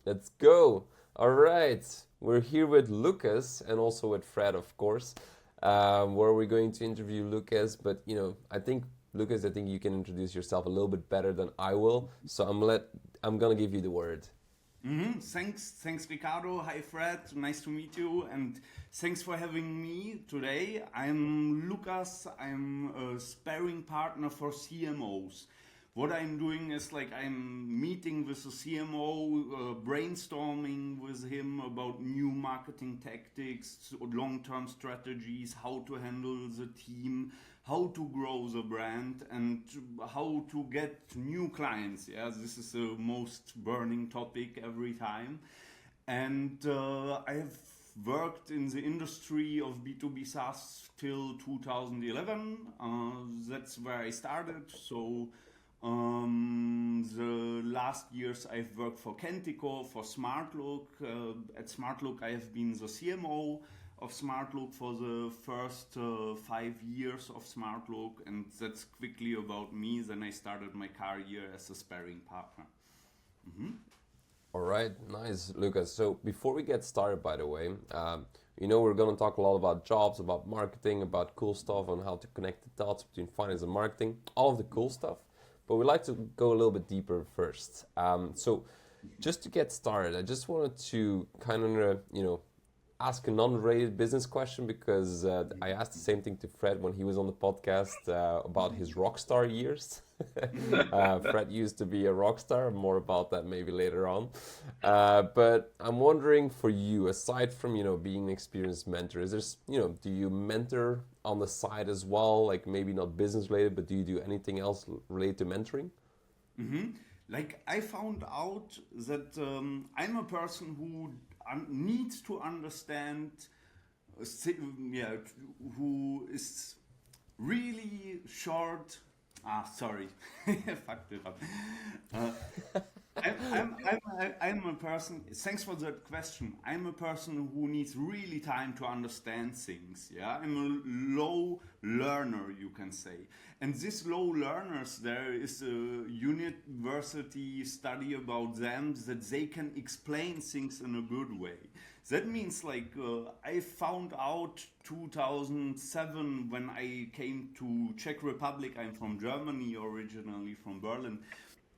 Let's go. All right. We're here with Lukas and also with Fred, of course, where we're going to interview Lukas. But, I think, Lukas, I think you can introduce yourself a little bit better than I will. So I'm going to give you the word. Thanks, Ricardo. Hi, Fred. Nice to meet you, and thanks for having me today. I'm Lukas. I'm a sparring partner for CMOs. What I'm doing is I'm meeting with the CMO, brainstorming with him about new marketing tactics, long-term strategies, how to handle the team, how to grow the brand, and how to get new clients. Yeah, this is the most burning topic every time. And I have worked in the industry of B2B SaaS till 2011. That's where I started. So the last years I've worked for Kentico, for Smartlook. At Smartlook I have been the CMO of Smartlook for the first 5 years of Smartlook, and that's quickly about me. Then I started my career as a sparring partner. All right, nice, Lukas. So before we get started, by the way, we're going to talk a lot about jobs, about marketing, about cool stuff, on how to connect the dots between finance and marketing, all of the cool stuff. But we'd like to go a little bit deeper first. So just to get started, I just wanted to kind of, ask a non-related business question because I asked the same thing to Fred when he was on the podcast about his rock star years. Fred used to be a rock star, more about that maybe later on. But I'm wondering for you, aside from, being an experienced mentor, is there, do you mentor on the side as well? Like maybe not business related, but do you do anything else related to mentoring? I found out that I'm a person who needs to understand, who is really short. Sorry, fucked it up. I'm a person. Thanks for that question. I'm a person who needs really time to understand things. Yeah, I'm a low learner, you can say. And these low learners, there is a university study about them that they can explain things in a good way. That means I found out 2007 when I came to Czech Republic. I'm from Germany originally, from Berlin.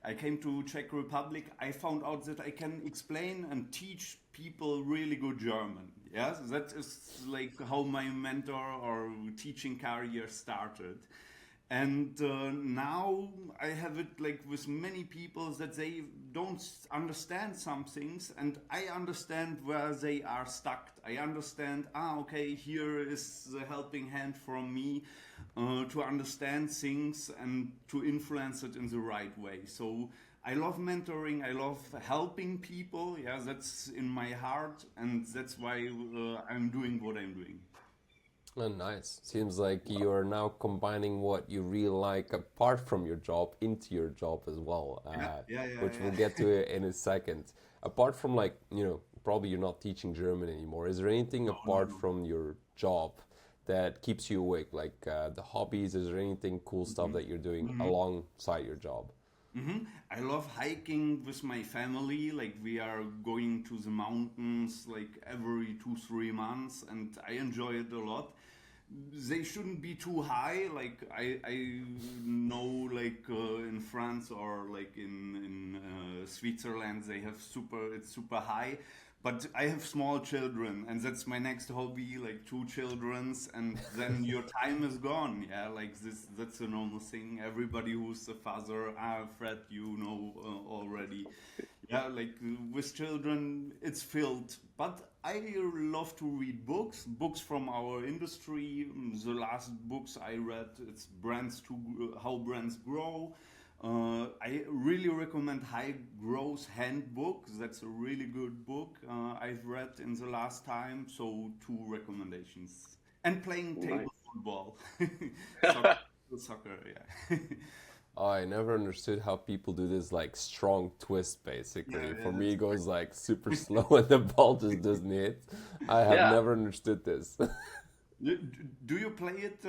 I came to Czech Republic. I found out that I can explain and teach people really good German. Yes, that is how my mentor or teaching career started. And now I have it with many people that they don't understand some things, and I understand where they are stuck. I understand, okay, here is the helping hand from me to understand things and to influence it in the right way. So I love mentoring, I love helping people. Yeah, that's in my heart, and that's why I'm doing what I'm doing. Oh, nice. Seems like you're now combining what you really like apart from your job into your job as well, which we'll get to in a second. Apart from probably you're not teaching German anymore. Is there anything apart from your job that keeps you awake? Like the hobbies, is there anything cool stuff that you're doing alongside your job? I love hiking with my family. We are going to the mountains every 2-3 months, and I enjoy it a lot. They shouldn't be too high. I know in France or in Switzerland they have it's super high. But I have small children, and that's my next hobby, 2 children's, and then your time is gone. Yeah, that's a normal thing. Everybody who's a father, Fred, already. Yeah, with children, it's filled. But I love to read books from our industry. The last books I read, it's How Brands Grow. I really recommend High Growth Handbook. That's a really good book I've read in the last time. So 2 recommendations. And playing table football. Soccer, yeah. Oh, I never understood how people do this strong twist basically. Yeah, For yeah, me, it goes super slow and the ball just doesn't hit. I have Yeah, never understood this. Do you play it,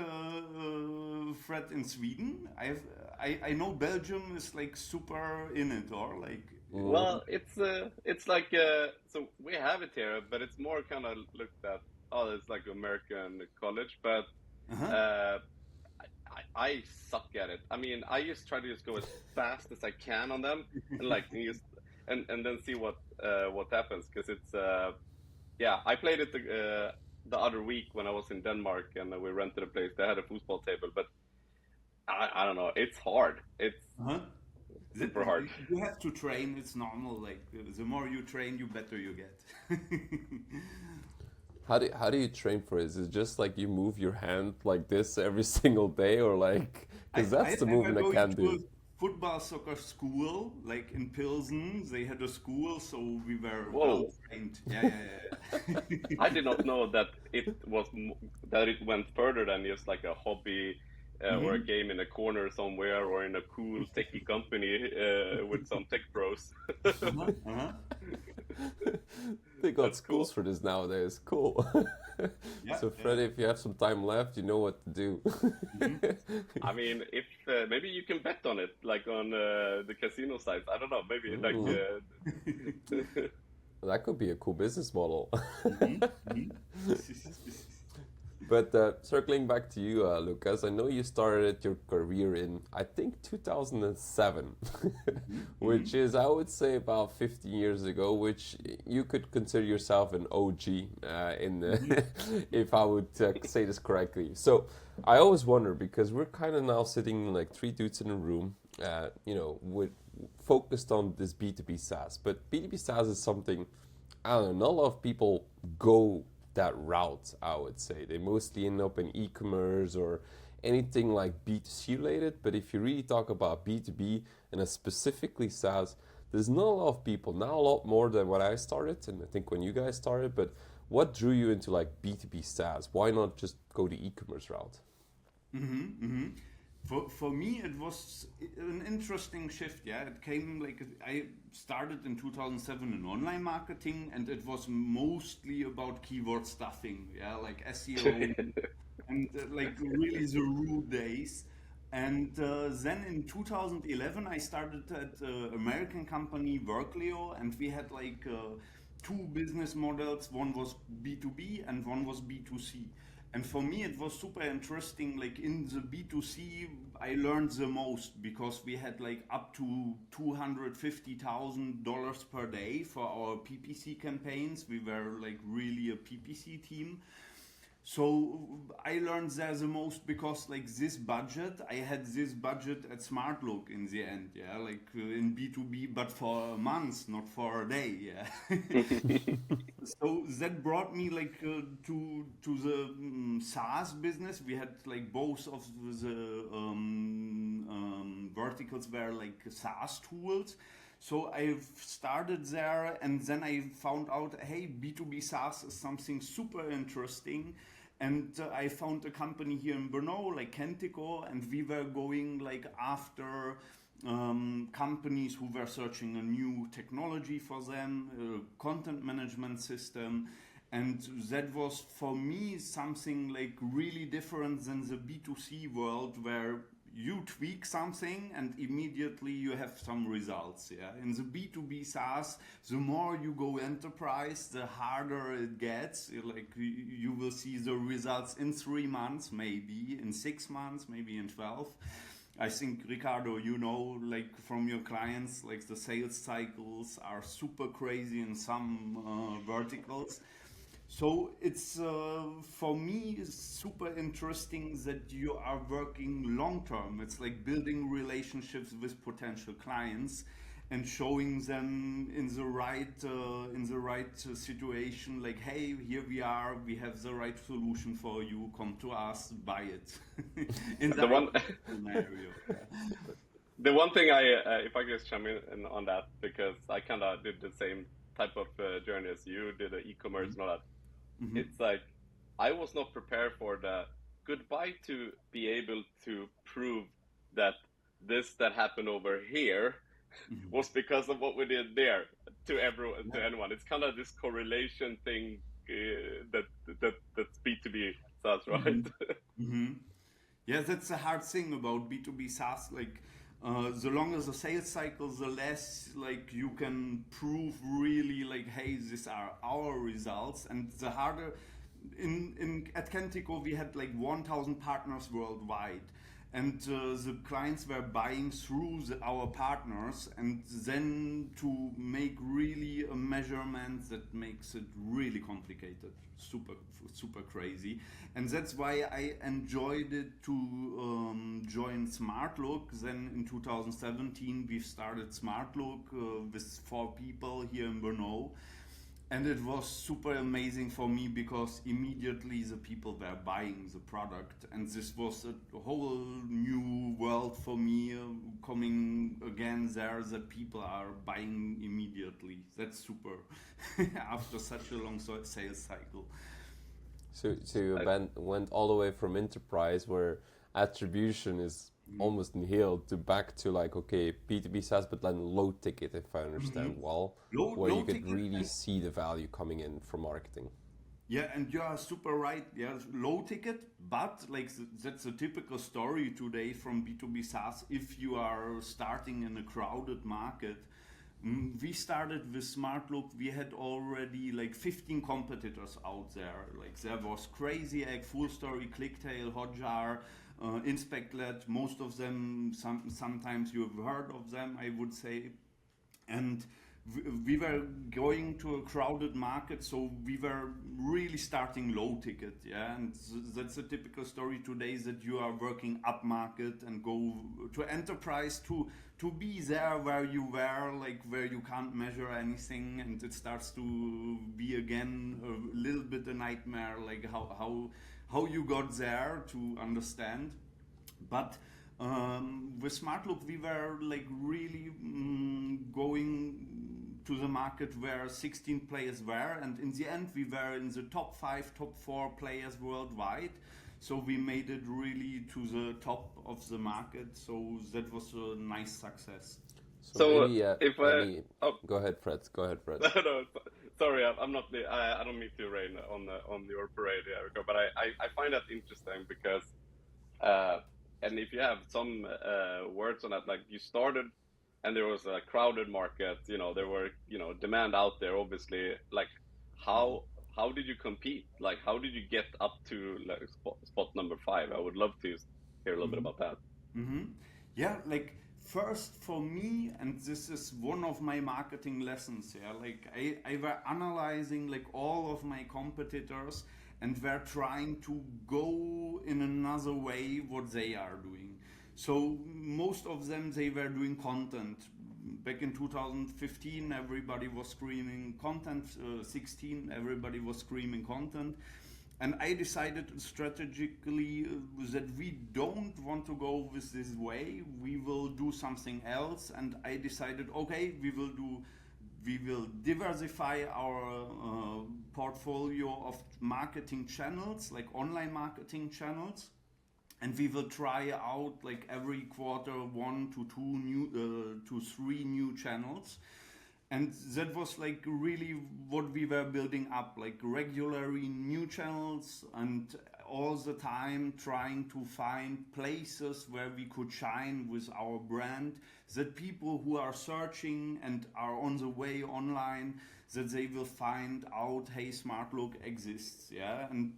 Fred, in Sweden? I know Belgium is like super in it, or like. Mm, Well, it's like so we have it here, but it's more kind of looked at. Oh, it's like American college, but Uh-huh. uh, I suck at it. I mean, I just try to just go as fast as I can on them, and like just and then see what happens because it's yeah. I played it the other week when I was in Denmark and we rented a place. They had a football table, but I don't know. It's hard. It's Uh-huh. super hard. You have to train. It's normal. Like the more you train, you better you get. how do you train for it? Is it just like you move your hand like this every single day, or like because that's the I were movement I going can to a do. football soccer school, like in Pilsen. They had a school, so we were well Whoa. trained. Yeah, yeah, yeah. I did not know that that it went further than just like a hobby or a Mhm. game in a corner somewhere or in a cool techie company with some tech pros. Uh-huh, uh-huh. They got That's schools cool. for this nowadays. Cool. Yeah, So, yeah. Freddie, if you have some time left, you know what to do. Mhm. I mean, if maybe you can bet on it, like on the casino sites. I don't know. Maybe like Uh-huh. That could be a cool business model. Mhm, mhm. But circling back to you, Lucas, I know you started your career in, I think, 2007, Mhm, which is, I would say, about 15 years ago, which you could consider yourself an OG in mhm, the, if I would say this correctly. So I always wonder because we're kind of now sitting like three dudes in a room, with focused on this B2B SaaS. But B2B SaaS is something I don't know, not a lot of people go that route, I would say. They mostly end up in e-commerce or anything like B2C related. But if you really talk about B2B and specifically SaaS, there's not a lot of people, now a lot more than when I started, and I think when you guys started. But what drew you into like B2B SaaS? Why not just go the e-commerce route? mhm, mhm. For me, it was an interesting shift. Yeah, it came like I started in 2007 in online marketing, and it was mostly about keyword stuffing. Yeah, like SEO and like really the rude days. And then in 2011, I started at American company Workleo, and we had like two business models. One was B2B and one was B2C. And for me, it was super interesting. Like in the B2C, I learned the most because we had like up to $250,000 per day for our PPC campaigns. We were like really a PPC team. So I learned there the most because like this budget, I had this budget at Smartlook in the end, yeah, like in B2B, but for a month, not for a day, yeah. So that brought me like to the SaaS business. We had like both of the verticals were like SaaS tools. So I started there, and then I found out, hey, B2B SaaS is something super interesting. And I found a company here in Brno, like Kentico, and we were going like after companies who were searching a new technology for them, a content management system. And that was for me something like really different than the B2C world where you tweak something and immediately you have some results. Yeah, in the B2B SaaS, the more you go enterprise, the harder it gets. Like you will see the results in 3 months, maybe in 6 months, maybe in 12. I think, Ricardo, you know, like from your clients, like the sales cycles are super crazy in some verticals. So it's for me super interesting that you are working long term. It's like building relationships with potential clients and showing them in the right situation. Like, hey, here we are. We have the right solution for you. Come to us, buy it. In the The one ideal scenario. the one thing if I could just chime in on that because I kind of did the same type of journey as you did, the e-commerce and all that. Hmm. It's like I was not prepared for the goodbye to be able to prove that this that happened over here Hmm. was because of what we did there to everyone Yeah. to anyone. It's kind of this correlation thing that's B2B That's right. Yeah, that's the hard thing about B2B SaaS. Like, the longer the sales cycle, the less like you can prove really like, hey, these are our results, and the harder. In at Kentico, we had like 1,000 partners worldwide, and the clients were buying through our partners, and then to make really a measurement that makes it really complicated, super crazy. And that's why I enjoyed it to join Smartlook. Then in 2017 we started Smartlook with 4 people here in Brno. And it was super amazing for me because immediately the people were buying the product, and this was a whole new world for me, coming again there that people are buying immediately. That's super after such a long sales cycle. So you went all the way from enterprise, where attribution is almost nihil, to back to like, okay, B2B SaaS, but then low ticket, if I understand well, where you could really see the value coming in from marketing. Yeah, and you are super right. Yeah, low ticket, but like that's a typical story today from B2B SaaS. If you are starting in a crowded market, we started with Smartlook. We had already like 15 competitors out there. Like there was Crazy Egg, Full Story, Clicktail, Hotjar, Inspectlet. Most of them, sometimes you've heard of them, I would say. And we were going to a crowded market, so we were really starting low ticket, yeah. And that's a typical story today, that you are working up market and go to enterprise to be there where you were, like where you can't measure anything, and it starts to be again a little bit a nightmare, like how you got there to understand. But with Smartlook, we were like really going to the market where 16 players were, and in the end we were in the top 5, top 4 players worldwide. So we made it really to the top of the market. So that was a nice success. So maybe, if go ahead, Fred. No, sorry, I'm not. I don't mean to rain on your parade here, but I find that interesting because, and if you have some words on that, like you started, and there was a crowded market. You know, there were demand out there. Obviously, like how did you compete? Like how did you get up to like spot number 5? I would love to hear a little bit about that. Yeah, like. First, for me, and this is one of my marketing lessons, yeah, like I were analyzing like all of my competitors and were trying to go in another way what they are doing. So most of them, they were doing content. Back in 2015, everybody was screaming content. 16, everybody was screaming content. And I decided strategically that we don't want to go with this way. We will do something else. And I decided, okay, we will diversify our portfolio of marketing channels, like online marketing channels. And we will try out like every quarter 1 to 3 new channels. And that was like really what we were building up, like regularly new channels, and all the time trying to find places where we could shine with our brand, that people who are searching and are on the way online, that they will find out, hey, Smartlook exists, yeah. And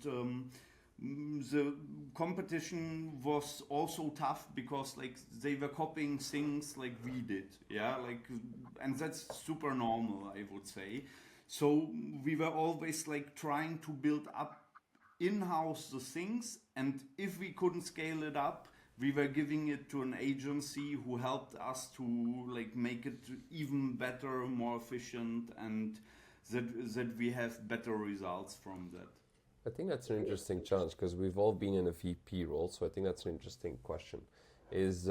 the competition was also tough because like they were copying things like we did, yeah, like, and that's super normal, I would say. So we were always like trying to build up in-house the things, and if we couldn't scale it up, we were giving it to an agency who helped us to like make it even better, more efficient, and that we have better results from that. I think that's an interesting challenge, because we've all been in a VP role, so I think that's an interesting question. Is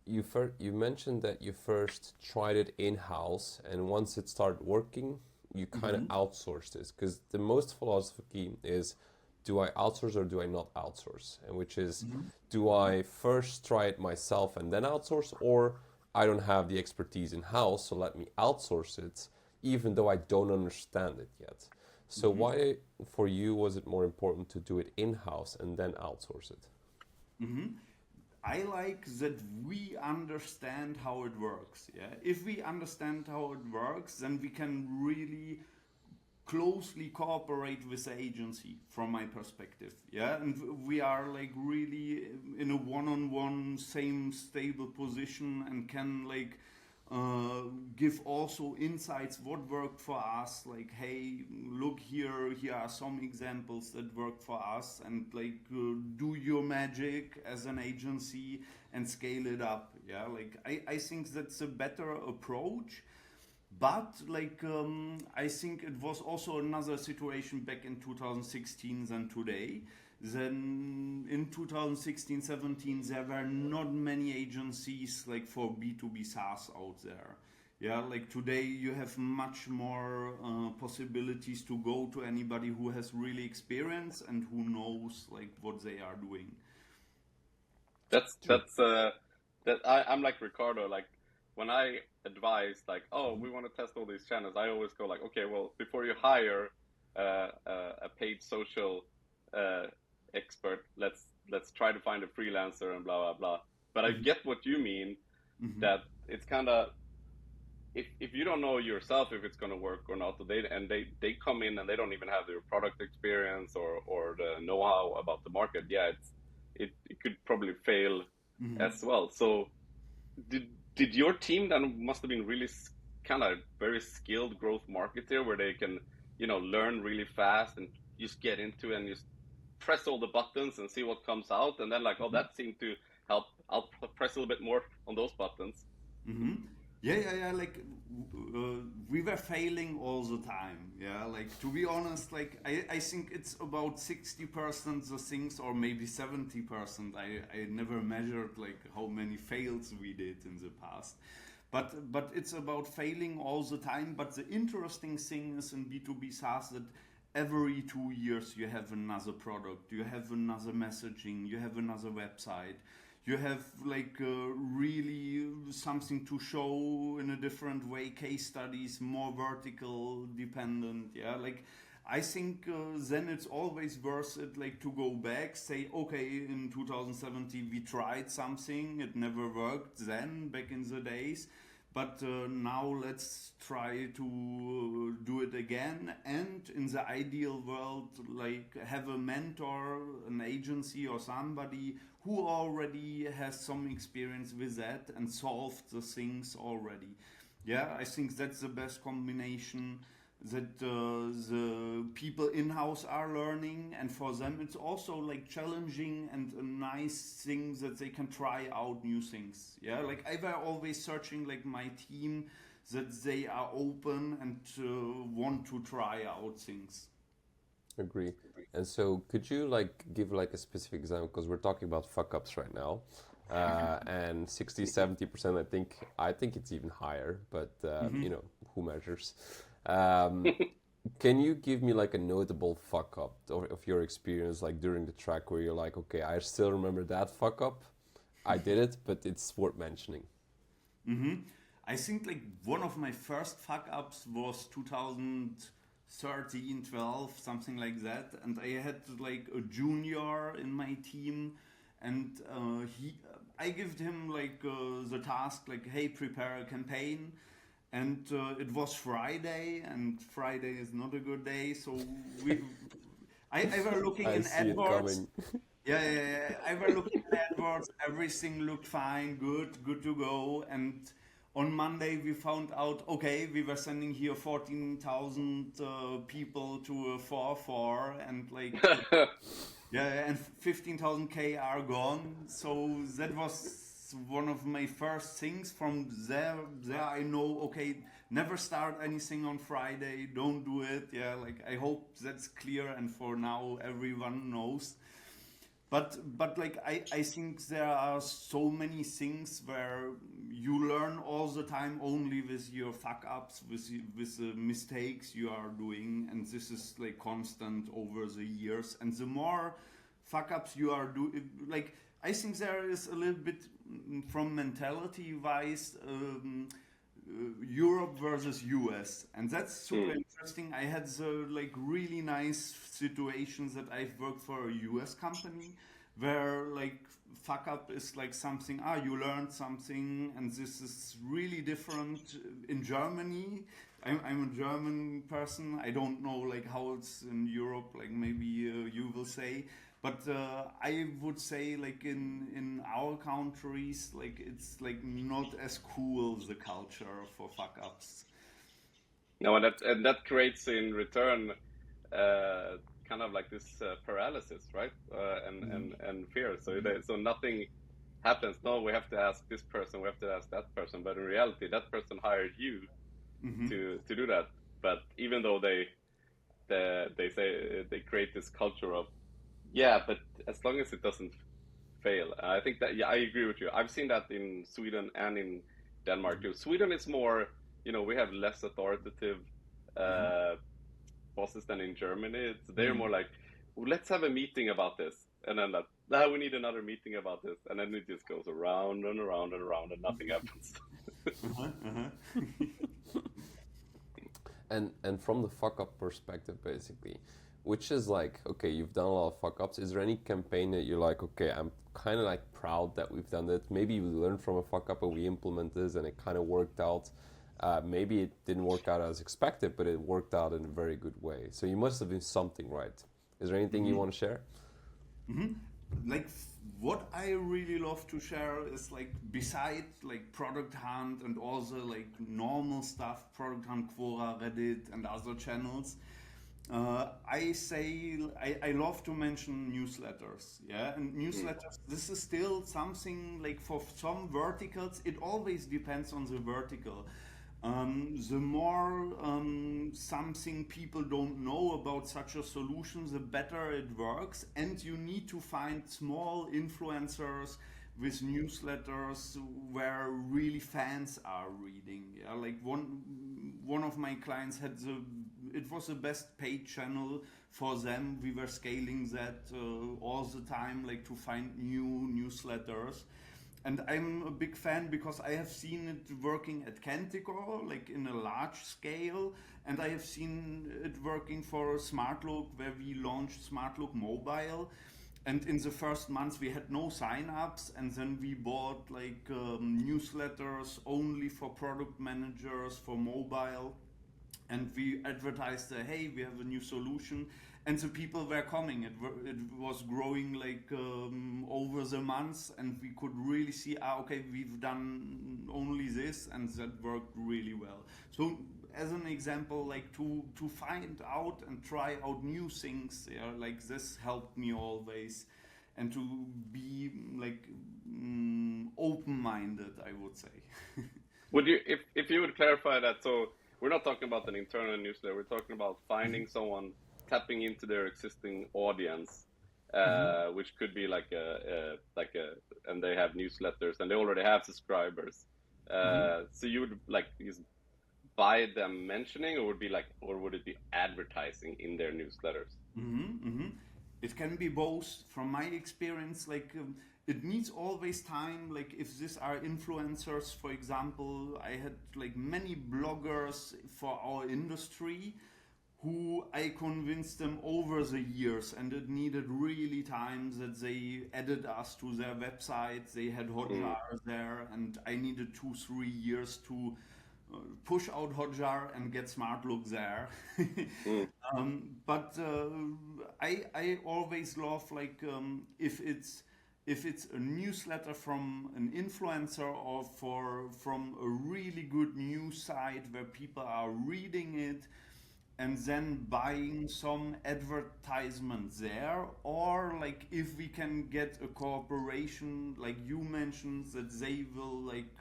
you mentioned that you first tried it in-house, and once it started working, you kind of outsourced this, because the most philosophy is, do I outsource or do I not outsource? And which is, do I first try it myself and then outsource, or I don't have the expertise in-house, so let me outsource it, even though I don't understand it yet. So why, for you, was it more important to do it in-house and then outsource it? I like that we understand how it works. Yeah, if we understand how it works, then we can really closely cooperate with the agency from my perspective. Yeah, and we are like really in a one-on-one same stable position and can like give also insights what worked for us, like hey, look here are some examples that worked for us, and like do your magic as an agency and scale it up. Yeah, like I think that's a better approach. But like I think it was also another situation back in 2016 than today. Then in 2016-17 there were not many agencies like for B2B SaaS out there. Yeah, like today you have much more possibilities to go to anybody who has really experience and who knows like what they are doing. I'm like Ricardo. Like when I advise, like, oh, we want to test all these channels, I always go like, okay, well, before you hire a paid social expert, let's try to find a freelancer and blah blah blah. But I get what you mean. That it's kind of, if you don't know yourself if it's going to work or not, they come in and they don't even have their product experience or the know-how about the market. Yeah, it could probably fail as well. So did your team then must have been really kind of very skilled growth marketer where they can learn really fast and just get into and just press all the buttons and see what comes out, and then like, oh, that seemed to help, I'll press a little bit more on those buttons. Yeah. Like we were failing all the time. Yeah, like to be honest, like I think it's about 60% the things, or maybe 70%. I never measured like how many fails we did in the past. But it's about failing all the time. But the interesting thing is in B2B SaaS that every 2 years you have another product, you have another messaging, you have another website. You have like really something to show in a different way, case studies, more vertical dependent. Yeah, like I think then it's always worth it like to go back, say, okay, in 2017 we tried something, it never worked then back in the days. But now let's try to do it again, and in the ideal world, like have a mentor, an agency or somebody who already has some experience with that and solved the things already. Yeah, I think that's the best combination, that the people in-house are learning, and for them it's also like challenging and a nice thing that they can try out new things. Yeah, like I were always searching like my team that they are open and want to try out things. Agree. And so could you like give like a specific example, because we're talking about fuck ups right now, and 60-70%, I think it's even higher, but who measures? Can you give me like a notable fuck up of your experience, like during the track, where you're like, okay, I still remember that fuck up, I did it, but it's worth mentioning? I think like one of my first fuck ups was 2013, 12, something like that, and I had like a junior in my team, and I gave him like the task, like, hey, prepare a campaign. And it was Friday, and Friday is not a good day, so I were looking in AdWords. Yeah. I were looking at AdWords. Everything looked fine, good to go. And on Monday we found out, okay, we were sending here 14,000 people to a 4-4, and like and 15,000 K are gone. So that was one of my first things. From there I know, okay, never start anything on Friday, don't do it. Yeah, like I hope that's clear, and for now everyone knows. But like I think there are so many things where you learn all the time only with your fuck ups, with the mistakes you are doing, and this is like constant over the years. And the more fuck ups you are doing, like I think there is a little bit from mentality wise, Europe versus US, and that's super interesting. I had the like really nice situations that I've worked for a US company where like fuck up is like something, you learned something, and this is really different in Germany. I'm a German person. I don't know like how it's in Europe, like maybe you will say, but I would say like in our countries, like it's like not as cool the culture for fuck ups. No, and that creates in return kind of like this paralysis, right? And fear. So nothing happens. No, we have to ask this person, we have to ask that person. But in reality, that person hired you to do that. But even though they say they create this culture of but as long as it doesn't fail, I think that I agree with you. I've seen that in Sweden and in Denmark too. Sweden is more, we have less authoritative bosses than in Germany. They're more like, let's have a meeting about this, and then now we need another meeting about this, and then it just goes around and around and around, and nothing happens. And from the fuck up perspective, basically, which is like, okay, you've done a lot of fuck ups. Is there any campaign that you're like, okay, I'm kind of like proud that we've done that? Maybe we learned from a fuck up and we implement this and it kind of worked out. Maybe it didn't work out as expected, but it worked out in a very good way. So you must have been something right. Is there anything you want to share? Like what I really love to share is like beside like Product Hunt and all the like normal stuff, Product Hunt, Quora, Reddit and other channels, I love to mention newsletters, and newsletters, this is still something like for some verticals, it always depends on the vertical. The more something people don't know about such a solution, the better it works, and you need to find small influencers with newsletters where really fans are reading. Like one of my clients it was the best paid channel for them. We were scaling that all the time, like to find new newsletters. And I'm a big fan because I have seen it working at Canticore, like in a large scale, and I have seen it working for Smartlook, where we launched Smartlook Mobile. And in the first months we had no sign-ups, and then we bought like newsletters only for product managers for mobile, and we advertised, hey, we have a new solution, and the people were coming. It was growing like over the months, and we could really see, okay, we've done only this, and that worked really well. So as an example, like to find out and try out new things, like this helped me always, and to be like open-minded, I would say. Would you, if you would clarify that, so we're not talking about an internal newsletter, we're talking about finding someone, tapping into their existing audience, which could be like and they have newsletters and they already have subscribers. So you would like just buy them mentioning, or would it be advertising in their newsletters? It can be both. From my experience, like it needs always time. Like if these are influencers, for example, I had like many bloggers for our industry who I convinced them over the years, and it needed really time that they added us to their website. They had Hotjar there, and I needed 2-3 years to push out Hotjar and get Smartlook there. But I always love like if it's a newsletter from an influencer or from a really good news site where people are reading it and then buying some advertisement there, or like if we can get a cooperation, like you mentioned, that they will like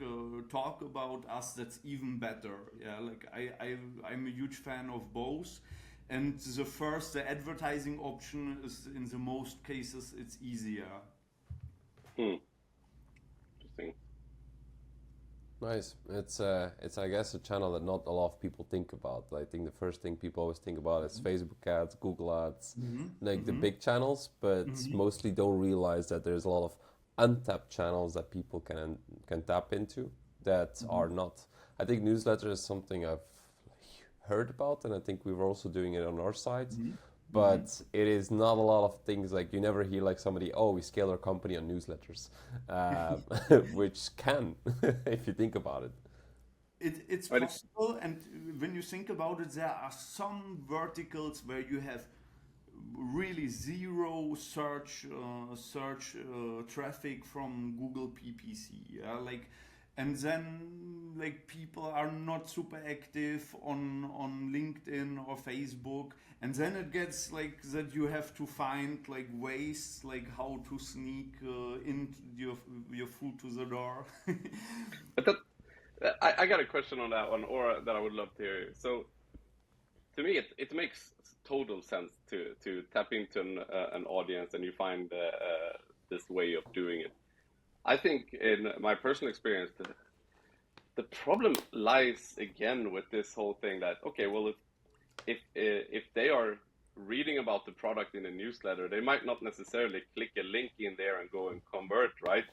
talk about us, that's even better. Like I'm a huge fan of both, and the advertising option is in the most cases it's easier. Interesting. Nice. It's I guess a channel that not a lot of people think about. I think the first thing people always think about is Facebook ads, Google ads, like the big channels, but mostly don't realize that there's a lot of untapped channels that people can tap into that are not. I think newsletter is something I've heard about, and I think we were also doing it on our site. But it is not a lot of things. Like you never hear like somebody, oh, we scale our company on newsletters, which can, if you think about it. It's But possible, and when you think about it, there are some verticals where you have really zero search traffic from Google PPC. Yeah, like, and then like people are not super active on LinkedIn or Facebook, and then it gets like that you have to find like ways like how to sneak in your food to the door. but I got a question on that one, or that I would love to hear. So to me, it makes total sense to tap into an audience, and you find this way of doing it. I think in my personal experience, the problem lies again with this whole thing that, okay, well, if they are reading about the product in a newsletter, they might not necessarily click a link in there and go and convert, right?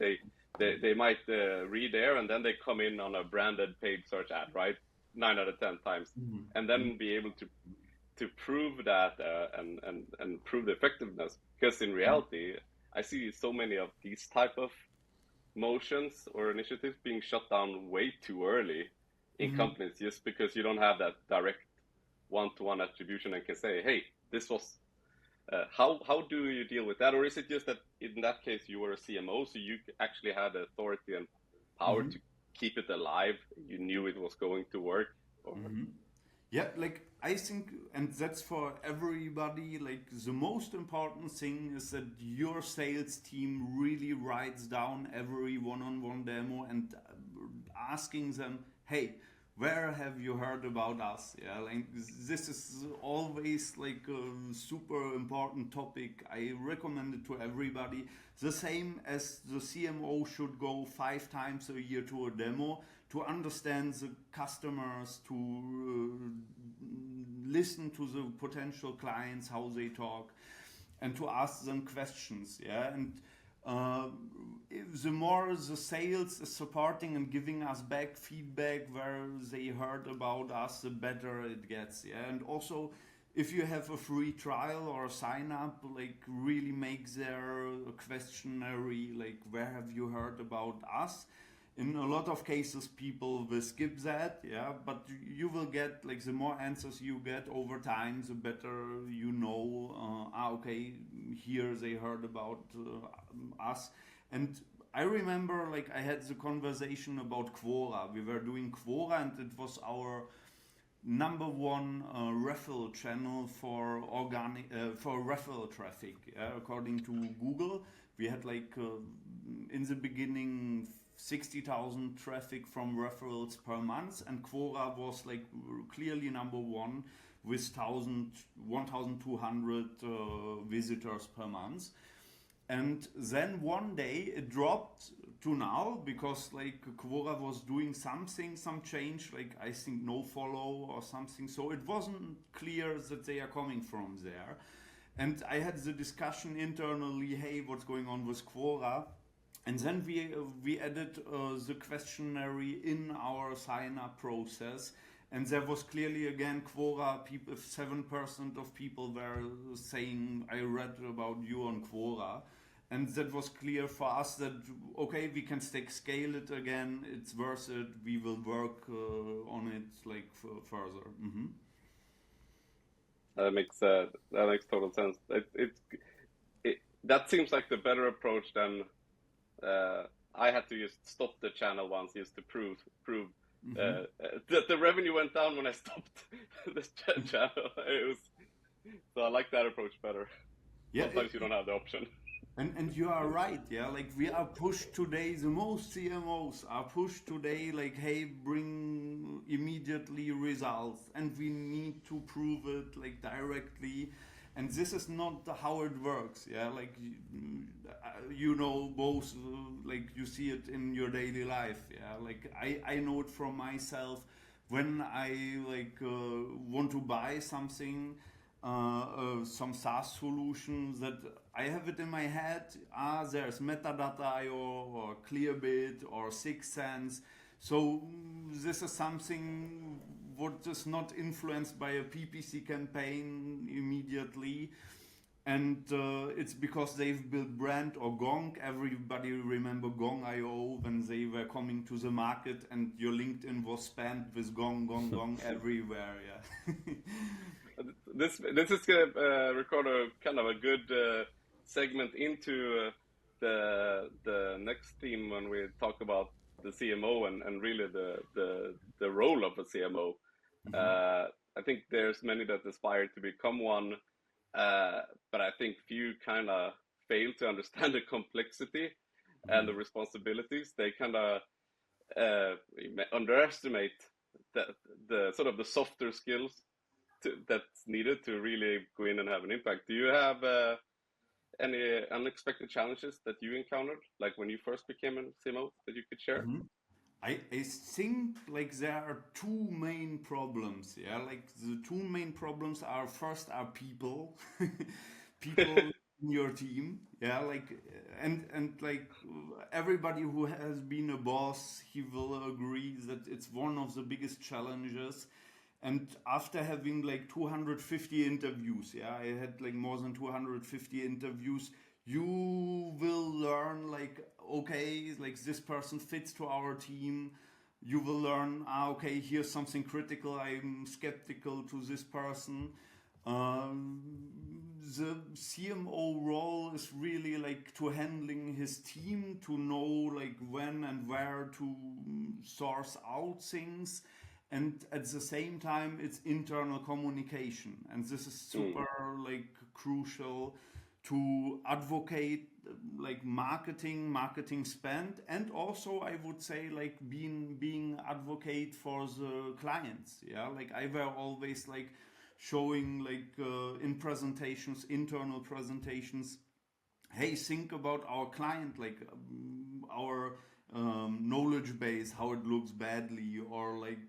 They might read there, and then they come in on a branded paid search ad, right? 9 out of 10 times, and then be able to prove that and prove the effectiveness. Because in reality, I see so many of these type of motions or initiatives being shut down way too early in companies, just because you don't have that direct one-to-one attribution and can say, hey, this was how do you deal with that? Or is it just that in that case you were a CMO, so you actually had the authority and power to keep it alive, you knew it was going to work? Or... Yeah, like I think, and that's for everybody, like the most important thing is that your sales team really writes down every one-on-one demo and asking them, hey, where have you heard about us? Yeah, like this is always like a super important topic. I recommend it to everybody. The same as the CMO should go 5 times a year to a demo to understand the customers, to listen to the potential clients, how they talk, and to ask them questions. Yeah, and if the more the sales is supporting and giving us back feedback where they heard about us, the better it gets. Yeah, and also if you have a free trial or a sign up, like really make their questionnaire, like where have you heard about us? In a lot of cases, people will skip that, yeah, but you will get, like, the more answers you get over time, the better you know, okay, here they heard about us. And I remember, like, I had the conversation about Quora. We were doing Quora, and it was our number one referral channel for for referral traffic, according to Google. We had, like, in the beginning, 60,000 traffic from referrals per month, and Quora was like clearly number one with 1,200 visitors per month. And then one day it dropped to now because like Quora was doing something, some change, like I think no follow or something. So it wasn't clear that they are coming from there. And I had the discussion internally, hey, what's going on with Quora? And then we added the questionnaire in our sign-up process, and there was clearly again Quora. 7% of people were saying, "I read about you on Quora," and that was clear for us that okay, we can scale it again. It's worth it. We will work on it like further. That makes total sense. That seems like the better approach than. I had to just stop the channel once just to prove that the revenue went down when I stopped the channel. So I like that approach better. Yeah, sometimes you don't have the option. And you are right, yeah. Like we are pushed today. The most CMOs are pushed today. Like, hey, bring immediately results, and we need to prove it like directly. And this is not how it works, yeah. Like you know both, like you see it in your daily life, yeah. Like I know it from myself when I like want to buy something, some SaaS solutions that I have it in my head. There's Metadata.io or Clearbit or 6sense. So this is something what is not influenced by a PPC campaign immediately. And it's because they've built brand or Gong. Everybody remember Gong.io when they were coming to the market, and your LinkedIn was spammed with Gong, Gong, Gong everywhere. Yeah. This is gonna record a kind of a good segment into the next theme when we talk about the CMO and really the role of a CMO. I think there's many that aspire to become one, but I think few kind of fail to understand the complexity and the responsibilities. They kind of underestimate the sort of the softer skills that's needed to really go in and have an impact. Do you have any unexpected challenges that you encountered, like when you first became a CMO, that you could share? I think like there are two main problems. Yeah, like the two main problems are first are people, people in your team. Yeah, like and like everybody who has been a boss, he will agree that it's one of the biggest challenges. And after having like 250 interviews, yeah, I had like more than 250 interviews, you will learn like, okay, like this person fits to our team. You will learn, okay, here's something critical. I'm skeptical to this person. The CMO role is really like to handling his team, to know like when and where to source out things. And at the same time, it's internal communication. And this is super like crucial to advocate like marketing spend, and also I would say like being advocate for the clients. Yeah, like I were always like showing like in presentations, internal presentations, hey, think about our client, like our knowledge base, how it looks badly, or like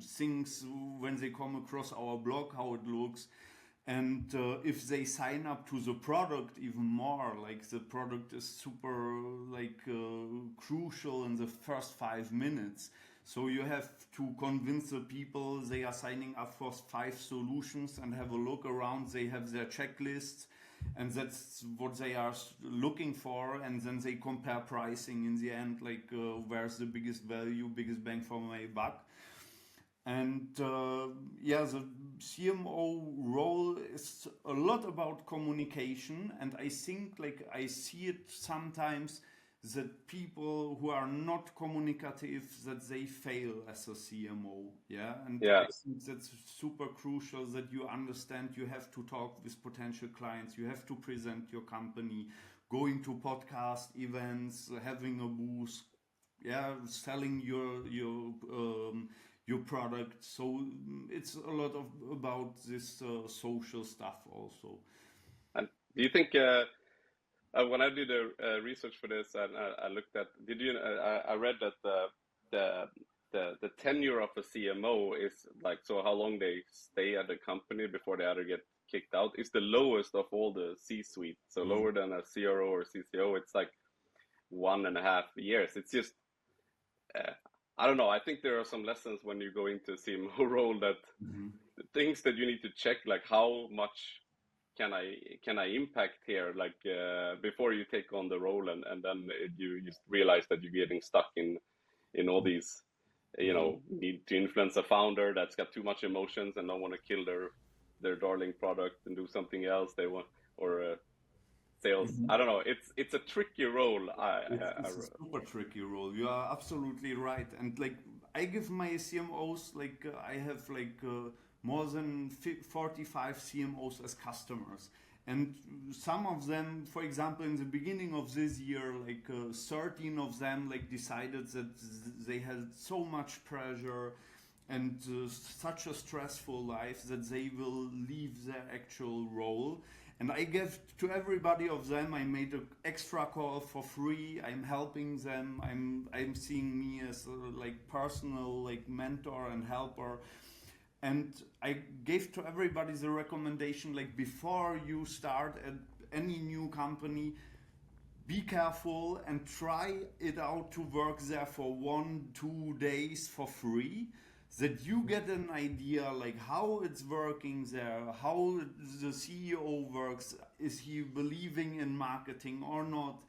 things when they come across our blog, how it looks. And if they sign up to the product even more, like the product is super like crucial in the first 5 minutes. So you have to convince the people they are signing up for 5 solutions and have a look around. They have their checklists, and that's what they are looking for. And then they compare pricing in the end, like where's the biggest value, biggest bang for my buck. And yeah, the CMO role is a lot about communication, and I think like I see it sometimes that people who are not communicative, that they fail as a CMO. Yeah, and Yeah. I think that's super crucial, that you understand you have to talk with potential clients, you have to present your company, going to podcast events, having a booth, yeah, selling your product. So it's a lot of about this social stuff also. And do you think when I did a research for this, and I looked at, did you? I read that the tenure of a CMO is like, so how long they stay at the company before they either get kicked out is the lowest of all the C-suite. So lower than a CRO or CCO, it's like 1.5 years. It's just I don't know. I think there are some lessons when you go into a CMO role, that the things that you need to check, like how much can I impact here, like before you take on the role, and then you just realize that you're getting stuck in all these, need to influence a founder that's got too much emotions and don't want to kill their darling product and do something else. They want, or sales. I don't know. It's a tricky role. It's a super tricky role. You are absolutely right. And like I give my CMOs, like I have like more than 45 CMOs as customers. And some of them, for example, in the beginning of this year, like 13 of them like decided that they had so much pressure and such a stressful life that they will leave their actual role. And I gave to everybody of them, I made an extra call for free. I'm helping them. I'm seeing me as a like personal like mentor and helper. And I gave to everybody the recommendation, like before you start at any new company, be careful and try it out to work there for 1-2 days for free, that you get an idea like how it's working there, how the CEO works, is he believing in marketing or not,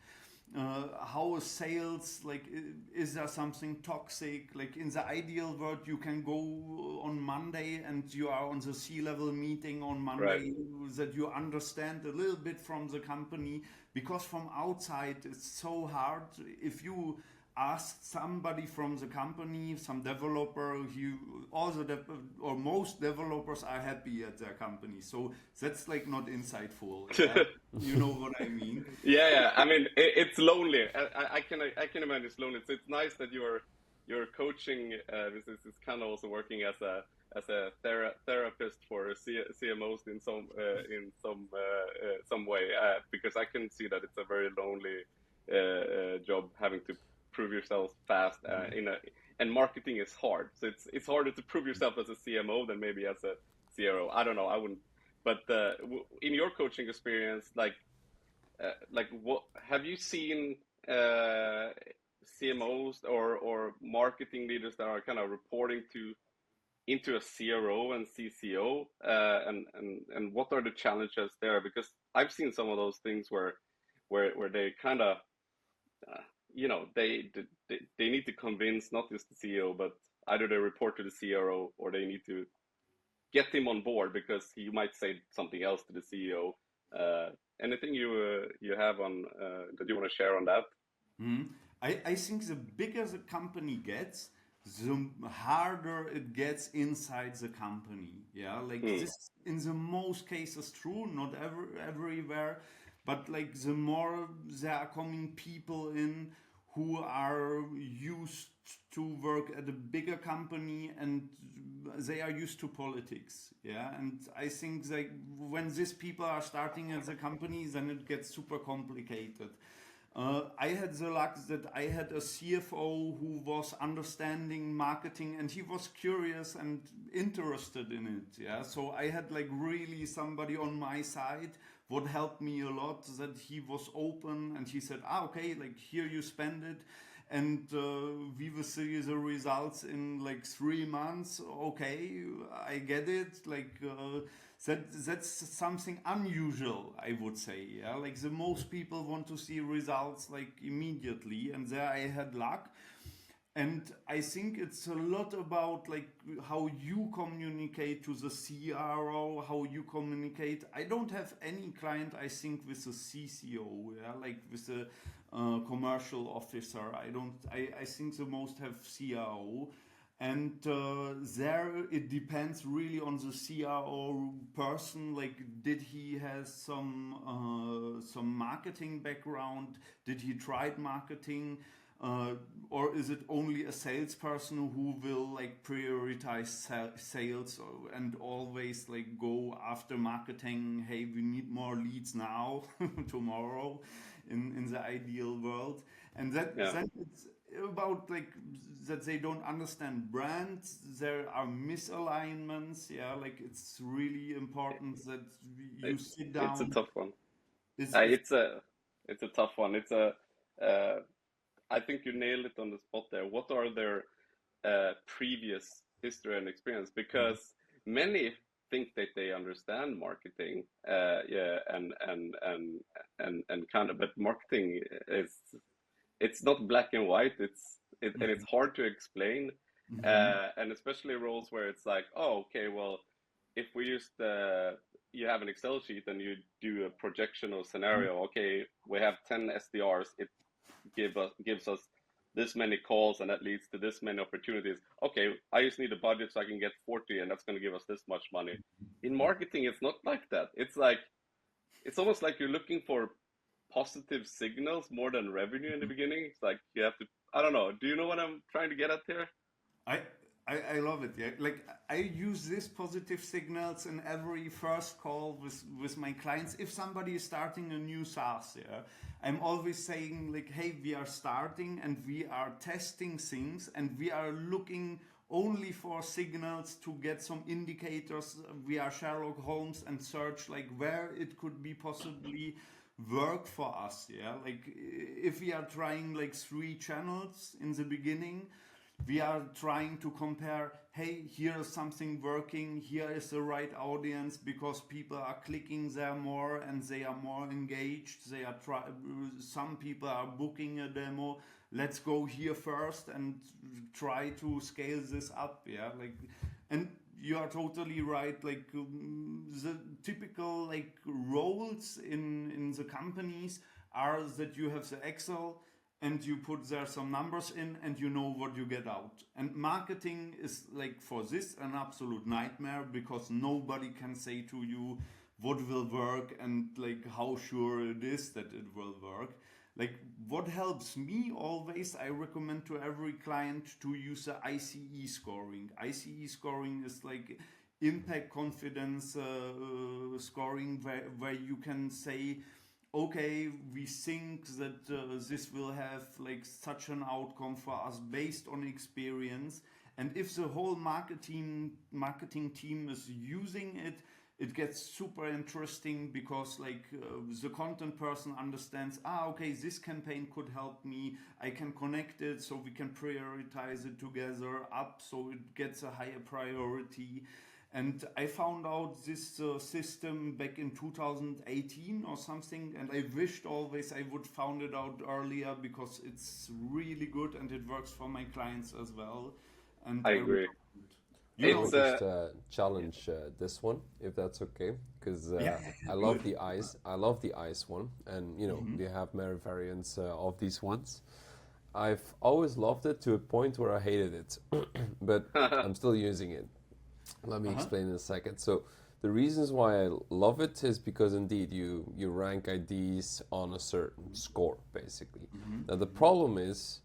how is sales, like is there something toxic, like in the ideal world you can go on Monday and you are on the C-level meeting on Monday, that you understand a little bit from the company, because from outside it's so hard. If you ask somebody from the company, some developer, or most developers are happy at their company, so that's like not insightful. Yeah? You know what I mean? Yeah. I mean, it's lonely. I can imagine it's lonely. So it's nice that you're coaching. This is kind of also working as a therapist for CMOs in some way, because I can see that it's a very lonely job, having to prove yourself fast and marketing is hard. So it's harder to prove yourself as a CMO than maybe as a CRO. I don't know. I wouldn't. But in your coaching experience, like what have you seen CMOs or marketing leaders that are kind of reporting into a CRO and CCO, and what are the challenges there? Because I've seen some of those things where they kind of they need to convince not just the CEO, but either they report to the CRO or they need to get him on board because he might say something else to the CEO. Anything you have on that you want to share on that? I think the bigger the company gets, the harder it gets inside the company. Yeah, like this in the most cases true, not everywhere, but like the more there are coming people in who are used to work at a bigger company and they are used to politics. Yeah, and I think that when these people are starting at the company, then it gets super complicated. I had the luck that I had a CFO who was understanding marketing and he was curious and interested in it. Yeah, so I had like really somebody on my side. What helped me a lot, that he was open and he said, okay, like here you spend it and we will see the results in like 3 months. Okay, I get it. Like that's something unusual, I would say. Yeah, like the most people want to see results like immediately, and there I had luck. And I think it's a lot about like how you communicate to the CRO, how you communicate. I don't have any client, I think, with a CCO, yeah, like with a commercial officer. I think the most have CRO. And there it depends really on the CRO person. Like, did he has some marketing background? Did he tried marketing? Or is it only a salesperson who will like prioritize sales and always like go after marketing? Hey, we need more leads now, tomorrow, in the ideal world. And then it's about like that they don't understand brands. There are misalignments. Yeah, like it's really important that you sit down. It's a tough one. It's a tough one. I think you nailed it on the spot there. What are their previous history and experience? Because many think that they understand marketing, and kind of, but marketing it's not black and white. And it's hard to explain, and especially roles where it's like, oh, okay, well, if we just you have an Excel sheet and you do a projectional scenario. Okay, we have 10 SDRs. It gives us this many calls and that leads to this many opportunities. Okay, I just need a budget so I can get 40 and that's going to give us this much money. In marketing, it's not like that. It's like, it's almost like you're looking for positive signals more than revenue in the beginning. It's like you have to, I don't know. Do you know what I'm trying to get at here? I love it. Yeah, like I use these positive signals in every first call with my clients. If somebody is starting a new SaaS, yeah, I'm always saying like, hey, we are starting and we are testing things and we are looking only for signals to get some indicators. We are Sherlock Holmes and search like where it could be possibly work for us. Yeah, like if we are trying like 3 channels in the beginning, we are trying to compare, hey, here is something working, here is the right audience because people are clicking there more and they are more engaged, they are some people are booking a demo, let's go here first and try to scale this up. Yeah, like, and you are totally right, like the typical like roles in the companies are that you have the Excel and you put there some numbers in and you know what you get out. And marketing is like for this an absolute nightmare because nobody can say to you what will work and like how sure it is that it will work. Like what helps me always, I recommend to every client to use the ICE scoring. ICE scoring is like impact confidence scoring where you can say, okay, we think that this will have like such an outcome for us based on experience. And if the whole marketing team is using it, it gets super interesting because like the content person understands, okay, this campaign could help me, I can connect it so we can prioritize it together up so it gets a higher priority. And I found out this system back in 2018 or something, and I wished always I would found it out earlier because it's really good and it works for my clients as well. And I agree. you I'll It's know, just challenge this one, if that's okay, because yeah, I love the ice. I love the ice one, and you know they have many variants of these ones. I've always loved it to a point where I hated it, but I'm still using it. Let me explain in a second. So the reasons why I love it is because indeed you rank IDs on a certain score, basically. Now the problem is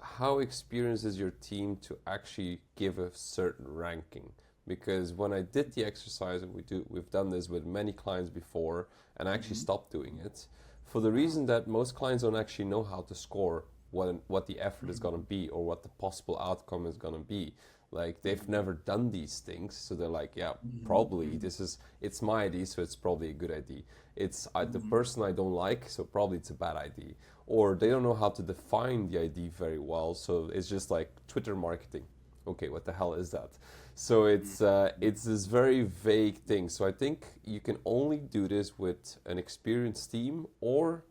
how experienced is your team to actually give a certain ranking? Because when I did the exercise, and we've done this with many clients before, and I actually stopped doing it for the reason that most clients don't actually know how to score what the effort is going to be or what the possible outcome is going to be. Like they've never done these things, so they're like, yeah, probably it's my ID, so it's probably a good ID. It's the person I don't like, so probably it's a bad ID. Or they don't know how to define the ID very well, so it's just like Twitter marketing. Okay, what the hell is that? So it's this very vague thing. So I think you can only do this with an experienced team or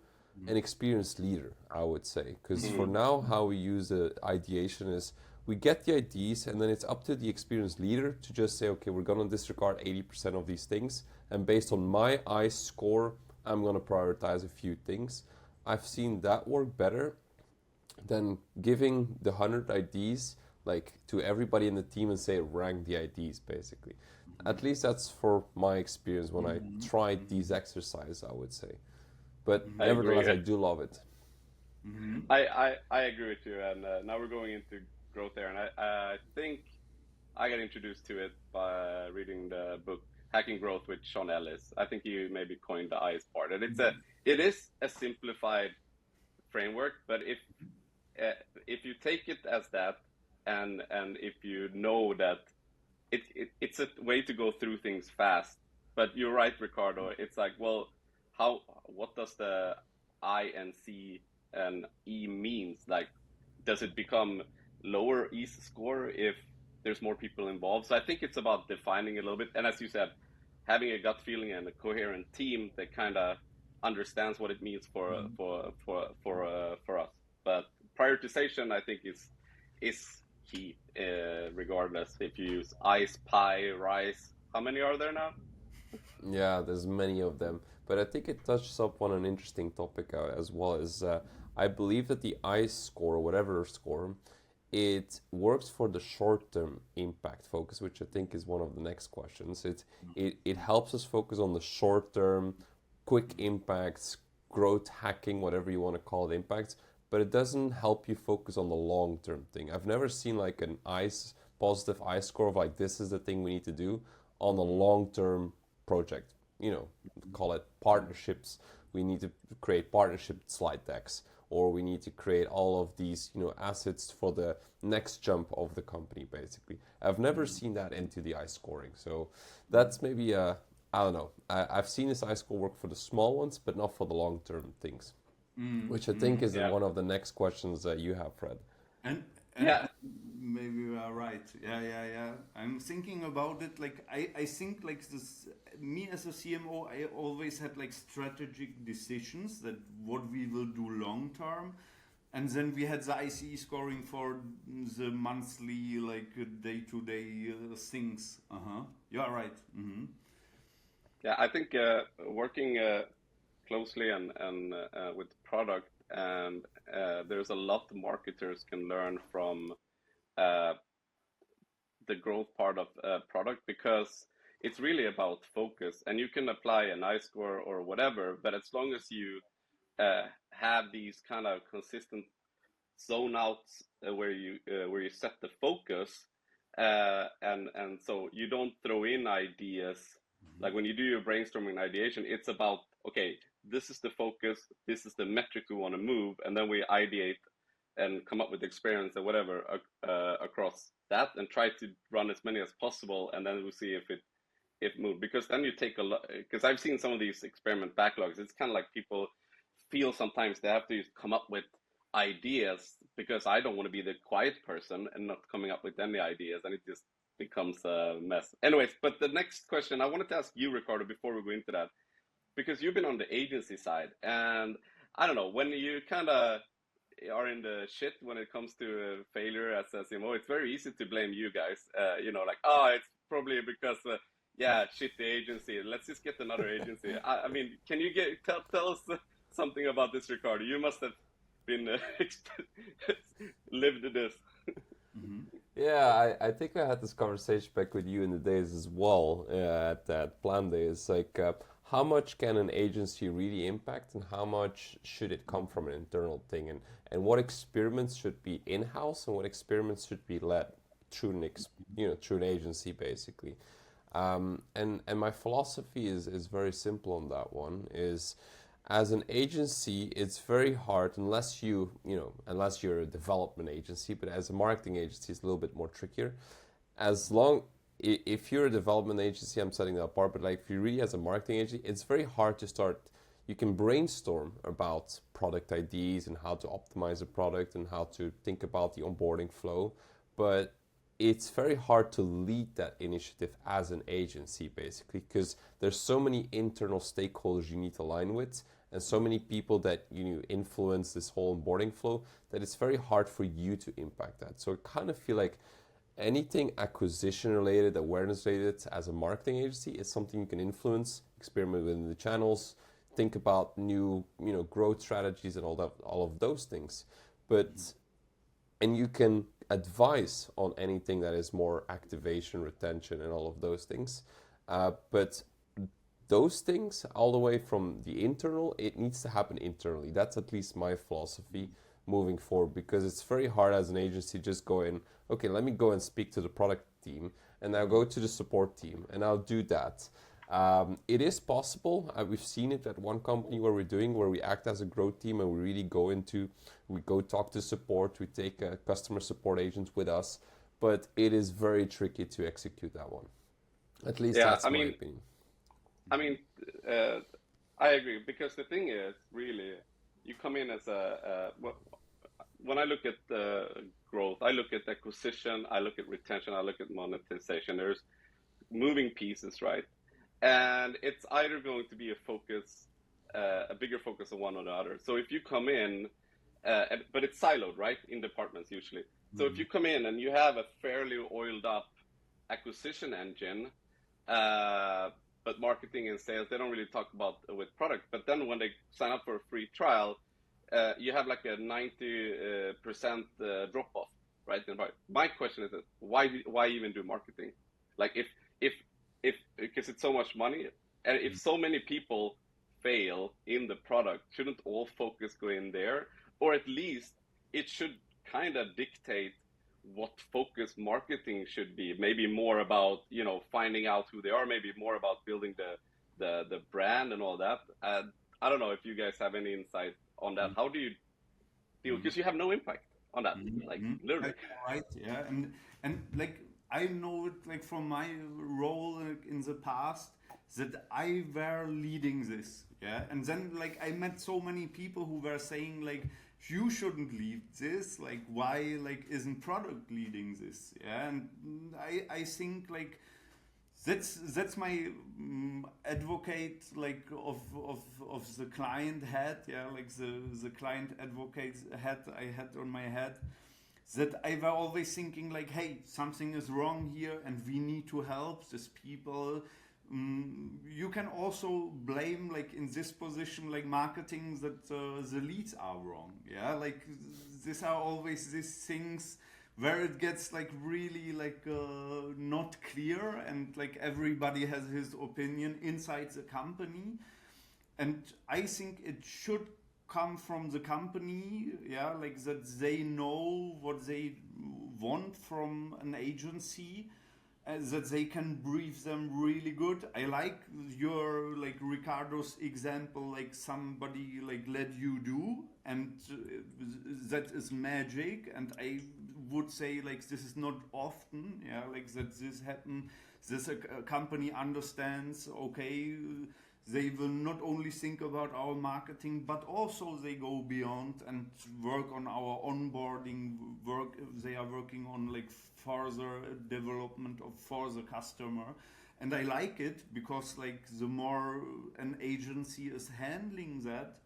an experienced leader, I would say. Because for now, how we use the ideation is we get the IDs and then it's up to the experienced leader to just say, okay, we're going to disregard 80% of these things. And based on my ICE score, I'm going to prioritize a few things. I've seen that work better than giving the 100 IDs like to everybody in the team and say rank the IDs basically. At least that's for my experience when I tried these exercises, I would say. But I nevertheless, agree. I do love it. I agree with you. And now we're going into growth there, and I think I got introduced to it by reading the book Hacking Growth with Sean Ellis. I think you maybe coined the ICE part, and it is a simplified framework, but if you take it as that, and if you know that it's a way to go through things fast. But you're right, Ricardo. It's like, well, what does the I and C and E means? Like, does it become lower EASE score if there's more people involved? So I think it's about defining a little bit, and as you said, having a gut feeling and a coherent team that kind of understands what it means for us. But prioritization, I think, is key, regardless if you use ICE, PI, RISE. How many are there now? Yeah, there's many of them. But I think it touches up on an interesting topic as well as I believe that the ICE score, whatever score, it works for the short-term impact focus, which I think is one of the next questions. It helps us focus on the short-term, quick impacts, growth hacking, whatever you want to call it, impacts, but it doesn't help you focus on the long-term thing. I've never seen like an positive ICE score of like, this is the thing we need to do on a long-term project. You know, call it partnerships. We need to create partnership slide decks, or we need to create all of these, assets for the next jump of the company, basically. I've never seen that into the ICE scoring. So that's maybe a I don't know. I've seen this iSchool work for the small ones, but not for the long-term things, which I think is in Yeah. one of the next questions that you have, Fred. And Yeah. maybe you are right. Yeah. I'm thinking about it. Like I think like this. Me as a CMO, I always had like strategic decisions that what we will do long term, and then we had the ICE scoring for the monthly like day to day things. You are right. Yeah, I think working closely and with product, and there's a lot marketers can learn from uh, the growth part of product, because it's really about focus, and you can apply an I score or whatever, but as long as you have these kind of consistent zone outs where you set the focus, and so you don't throw in ideas. Like when you do your brainstorming and ideation, it's about, okay, this is the focus, this is the metric we want to move, and then we ideate and come up with experiments and whatever across that, and try to run as many as possible, and then we'll see if move. Because then you take a lot, because I've seen some of these experiment backlogs. It's kind of like people feel sometimes they have to come up with ideas, because I don't want to be the quiet person and not coming up with any ideas, and it just becomes a mess. Anyways, but the next question I wanted to ask you, Ricardo, before we go into that, because you've been on the agency side, and I don't know, when you kind of are in the shit when it comes to failure as a CMO, it's very easy to blame you guys. Like, oh, it's probably because, yeah, shit, the agency. Let's just get another agency. I mean, can you tell us something about this, Ricardo? You must have been lived this. Yeah, I think I had this conversation back with you in the days as well at that plan day. It's like, how much can an agency really impact, and how much should it come from an internal thing, and what experiments should be in-house and what experiments should be led through through an agency basically. And my philosophy is very simple on that one. Is as an agency, it's very hard unless unless you're a development agency, but as a marketing agency, it's a little bit more trickier. If you're a development agency, I'm setting that apart, but like if you really as a marketing agency, it's very hard to start. You can brainstorm about product ideas and how to optimize a product and how to think about the onboarding flow, but it's very hard to lead that initiative as an agency basically, because there's so many internal stakeholders you need to align with, and so many people that influence this whole onboarding flow, that it's very hard for you to impact that. So I kind of feel like anything acquisition related, awareness related as a marketing agency is something you can influence, experiment within the channels, think about new growth strategies and all of those things. And you can advise on anything that is more activation, retention, and all of those things. But those things, all the way from the internal, it needs to happen internally. That's at least my philosophy moving forward, because it's very hard as an agency just go in, okay, let me go and speak to the product team, and I'll go to the support team, and I'll do that. It is possible. We've seen it at one company where we act as a growth team, and we really we go talk to support, we take customer support agents with us, but it is very tricky to execute that one. At least that's my opinion. I mean, I agree, because the thing is, really, you come in as when I look at growth, I look at acquisition, I look at retention, I look at monetization. There's moving pieces, right? And it's either going to be a bigger focus on one or the other. So if you come in, but it's siloed, right, in departments usually. So if you come in and you have a fairly oiled up acquisition engine, but marketing and sales, they don't really talk about with product. But then when they sign up for a free trial, you have like a 90% drop off, right? And my question is, why even do marketing? Like if because it's so much money, and if so many people fail in the product, shouldn't all focus go in there? Or at least it should kind of dictate what focus marketing should be. Maybe more about finding out who they are, maybe more about building the brand and all that. I don't know if you guys have any insight on that. How do you deal, because you have no impact on that, like literally. Right, yeah, and like I know it like from my role in the past. that I were leading this. Yeah. And then like I met so many people who were saying like, you shouldn't lead this, like why like isn't product leading this? Yeah. And I think like that's my advocate like of the client hat, yeah, like the client advocate hat I had on my head, that I were always thinking like, hey, something is wrong here and we need to help these people. You can also blame like in this position like marketing that the leads are wrong, yeah, like these are always these things where it gets like really like not clear, and like everybody has his opinion inside the company. And I think it should come from the company, yeah, like that they know what they want from an agency, that they can brief them really good. I like your like Ricardo's example, like somebody like let you do, and that is magic. And I would say like this is not often, yeah, like that this happen. This company understands, okay, they will not only think about our marketing, but also they go beyond and work on our onboarding work. They are working on like further development of for the customer. And I like it because like the more an agency is handling that,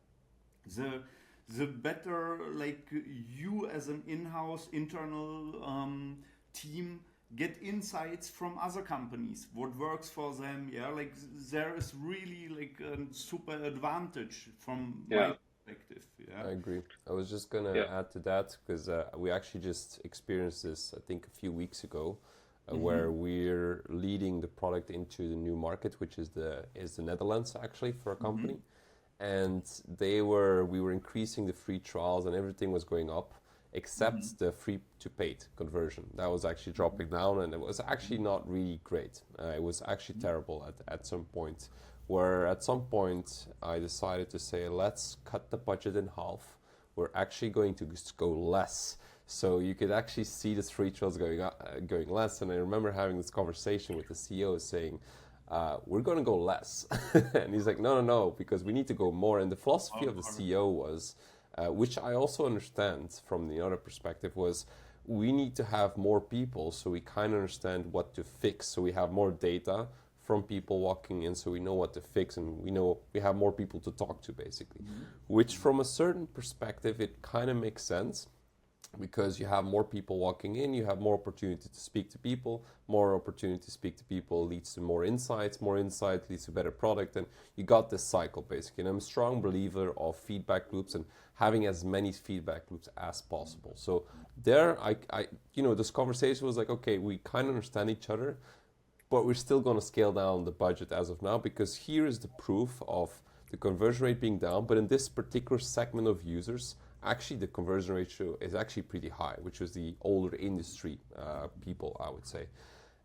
the better like you as an in-house internal team get insights from other companies, what works for them. Yeah, like there is really like a super advantage from Yeah. my perspective. Yeah. I agree. I was just gonna Yeah. add to that because we actually just experienced this, I think, a few weeks ago, where we're leading the product into the new market, which is the Netherlands actually for a company, and we were increasing the free trials and everything was going up, except the free to paid conversion. That was actually dropping down, and it was actually not really great. It was actually terrible at some point. Where at some point I decided to say, let's cut the budget in half. We're actually going to just go less. So you could actually see the free trials going less. And I remember having this conversation with the CEO saying, we're going to go less. And he's like, no, because we need to go more. And the philosophy of the CEO was, which I also understand from the other perspective, was we need to have more people so we kind of understand what to fix. So we have more data from people walking in, so we know what to fix, and we have more people to talk to, basically. Which from a certain perspective, it kind of makes sense, because you have more people walking in, you have more opportunity to speak to people, more opportunity to speak to people leads to more insight leads to better product, and you got this cycle, basically. And I'm a strong believer of feedback loops and having as many feedback loops as possible. So there, this conversation was like, okay, we kind of understand each other, but we're still going to scale down the budget as of now, because here is the proof of the conversion rate being down. But in this particular segment of users, actually the conversion ratio is actually pretty high, which was the older industry people, I would say.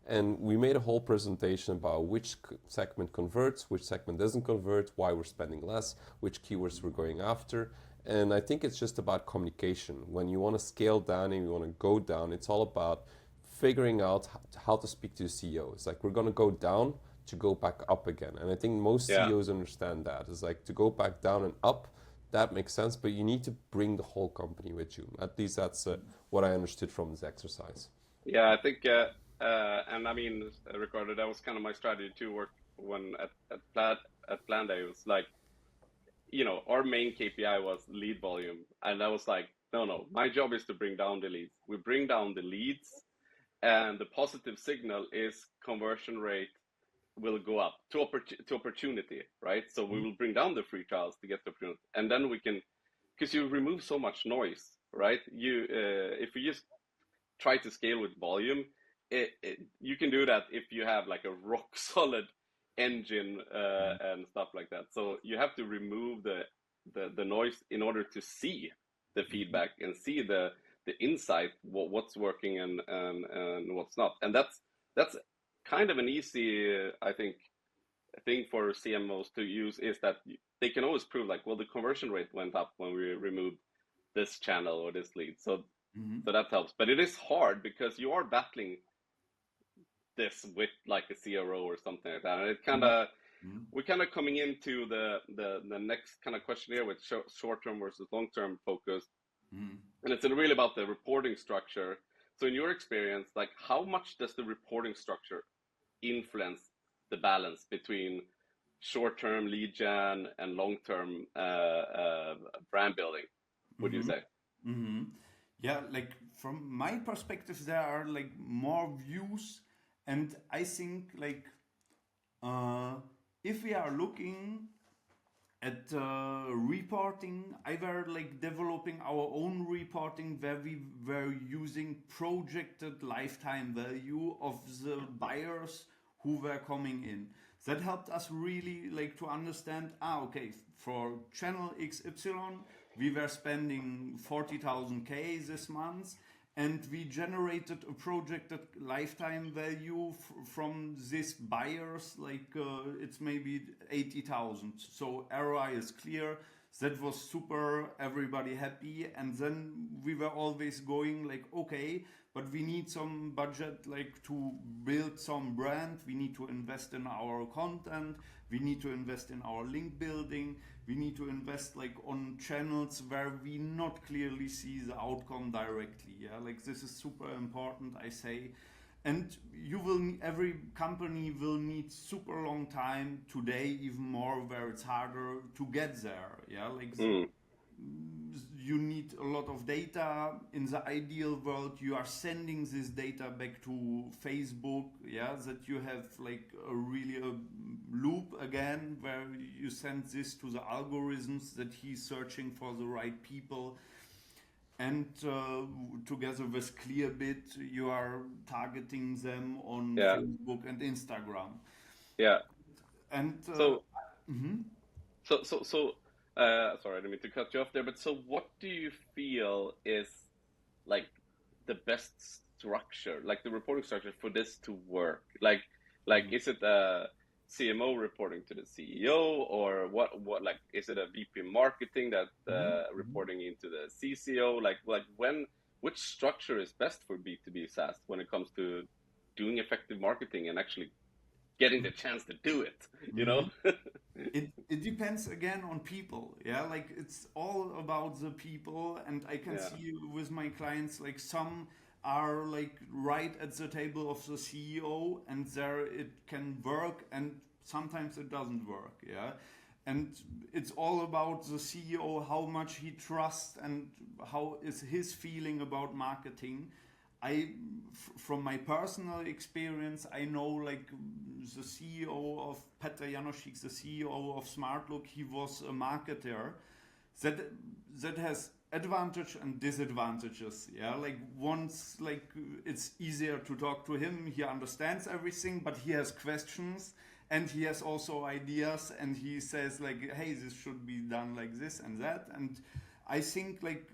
And we made a whole presentation about which segment converts, which segment doesn't convert, why we're spending less, which keywords we're going after. And I think it's just about communication. When you want to scale down and you want to go down, it's all about figuring out how to speak to the CEO. It's like, we're going to go down to go back up again. And I think most CEOs understand that. It's like, to go back down and up, that makes sense, but you need to bring the whole company with you. At least that's what I understood from this exercise. Yeah, I think, and I mean, Ricardo, that was kind of my strategy to work when at Planday. It was like, our main KPI was lead volume. And I was like, no, my job is to bring down the leads. We bring down the leads, and the positive signal is conversion rate will go up to opportunity, right? So we will bring down the free trials to get the opportunity, and then we can, because you remove so much noise, right? If you just try to scale with volume, you can do that if you have like a rock solid engine and stuff like that. So you have to remove the noise in order to see the feedback and see the insight, what's working and what's not. And that's kind of an easy, I think, thing for CMOs to use, is that they can always prove like, well, the conversion rate went up when we removed this channel or this lead. So that helps. But it is hard because you are battling this with like a CRO or something like that. And it kind of, we're kind of coming into the next kind of question here with short-term versus long-term focus. And it's really about the reporting structure. So in your experience, like how much does the reporting structure influence the balance between short-term lead gen and long-term brand building, would you say? Yeah, like from my perspective, there are like more views, and I think like if we are looking at reporting, I were like developing our own reporting where we were using projected lifetime value of the buyers who were coming in. That helped us really like to understand, okay, for channel XY, we were spending 40,000 K this month, and we generated a projected lifetime value from these buyers, like it's maybe 80,000. So ROI is clear. That was super, everybody happy. And then we were always going like, okay, but we need some budget like to build some brand. We need to invest in our content. We need to invest in our link building. We need to invest like on channels where we not clearly see the outcome directly. Yeah, like this is super important, I say. And every company will need super long time today, even more where it's harder to get there. Yeah, like you need a lot of data. In the ideal world, you are sending this data back to Facebook, yeah, that you have like a loop again where you send this to the algorithms that he's searching for the right people. And together with Clearbit, you are targeting them on Facebook and Instagram. Yeah. And so sorry, I didn't mean to cut you off there, but so what do you feel is like the best structure, like the reporting structure for this to work? Like is it a CMO reporting to the CEO, or what like is it a VP marketing that reporting into the CCO? Like which structure is best for B2B SaaS when it comes to doing effective marketing and actually getting the chance to do it, you know? It depends again on people. Yeah, like it's all about the people. And I can see with my clients, like some are like right at the table of the CEO, and there it can work, and sometimes it doesn't work. Yeah, and it's all about the CEO, how much he trusts and how is his feeling about marketing. From my personal experience, I know like the CEO of Petr Janošík, the CEO of Smartlook, he was a marketer. That has advantage and disadvantages. Yeah, like once like it's easier to talk to him, he understands everything, but he has questions and he has also ideas, and he says like, hey, this should be done like this and that. And I think like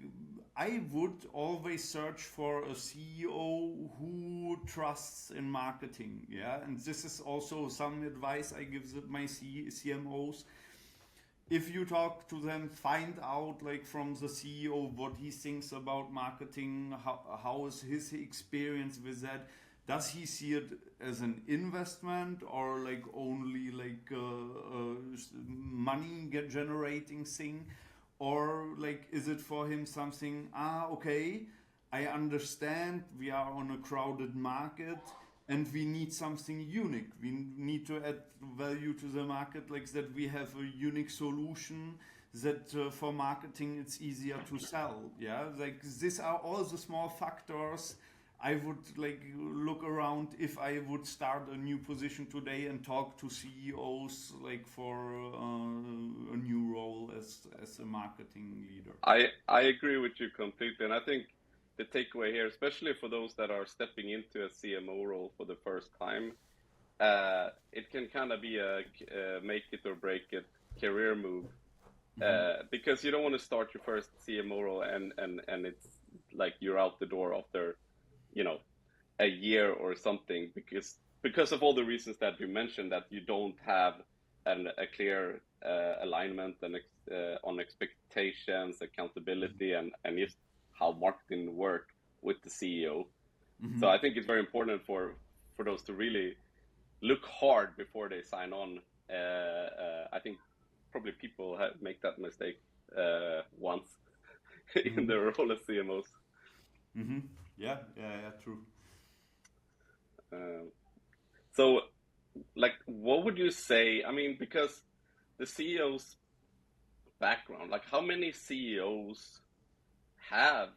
I would always search for a CEO who trusts in marketing. Yeah, and this is also some advice I give my CMOs. If you talk to them, find out like from the CEO what he thinks about marketing, how is his experience with that. Does he see it as an investment or like only like a money generating thing? Or like is it for him something, okay, I understand we are on a crowded market and we need something unique. We need to add value to the market, like that we have a unique solution that for marketing it's easier to sell. Yeah, like these are all the small factors I would like look around if I would start a new position today and talk to CEOs like for a new role as a marketing leader. I agree with you completely, and I think the takeaway here, especially for those that are stepping into a CMO role for the first time, it can kind of be a make it or break it career move, because you don't want to start your first CMO role and it's like you're out the door after, you know, a year or something, because of all the reasons that you mentioned, that you don't have a clear alignment and on expectations, accountability, and just how marketing work with the CEO. So I think it's very important for those to really look hard before they sign on. I think probably people make that mistake once in their role as CMOs. Yeah, true. So, like, what would you say? I mean, because the CEO's background, like, how many CEOs have,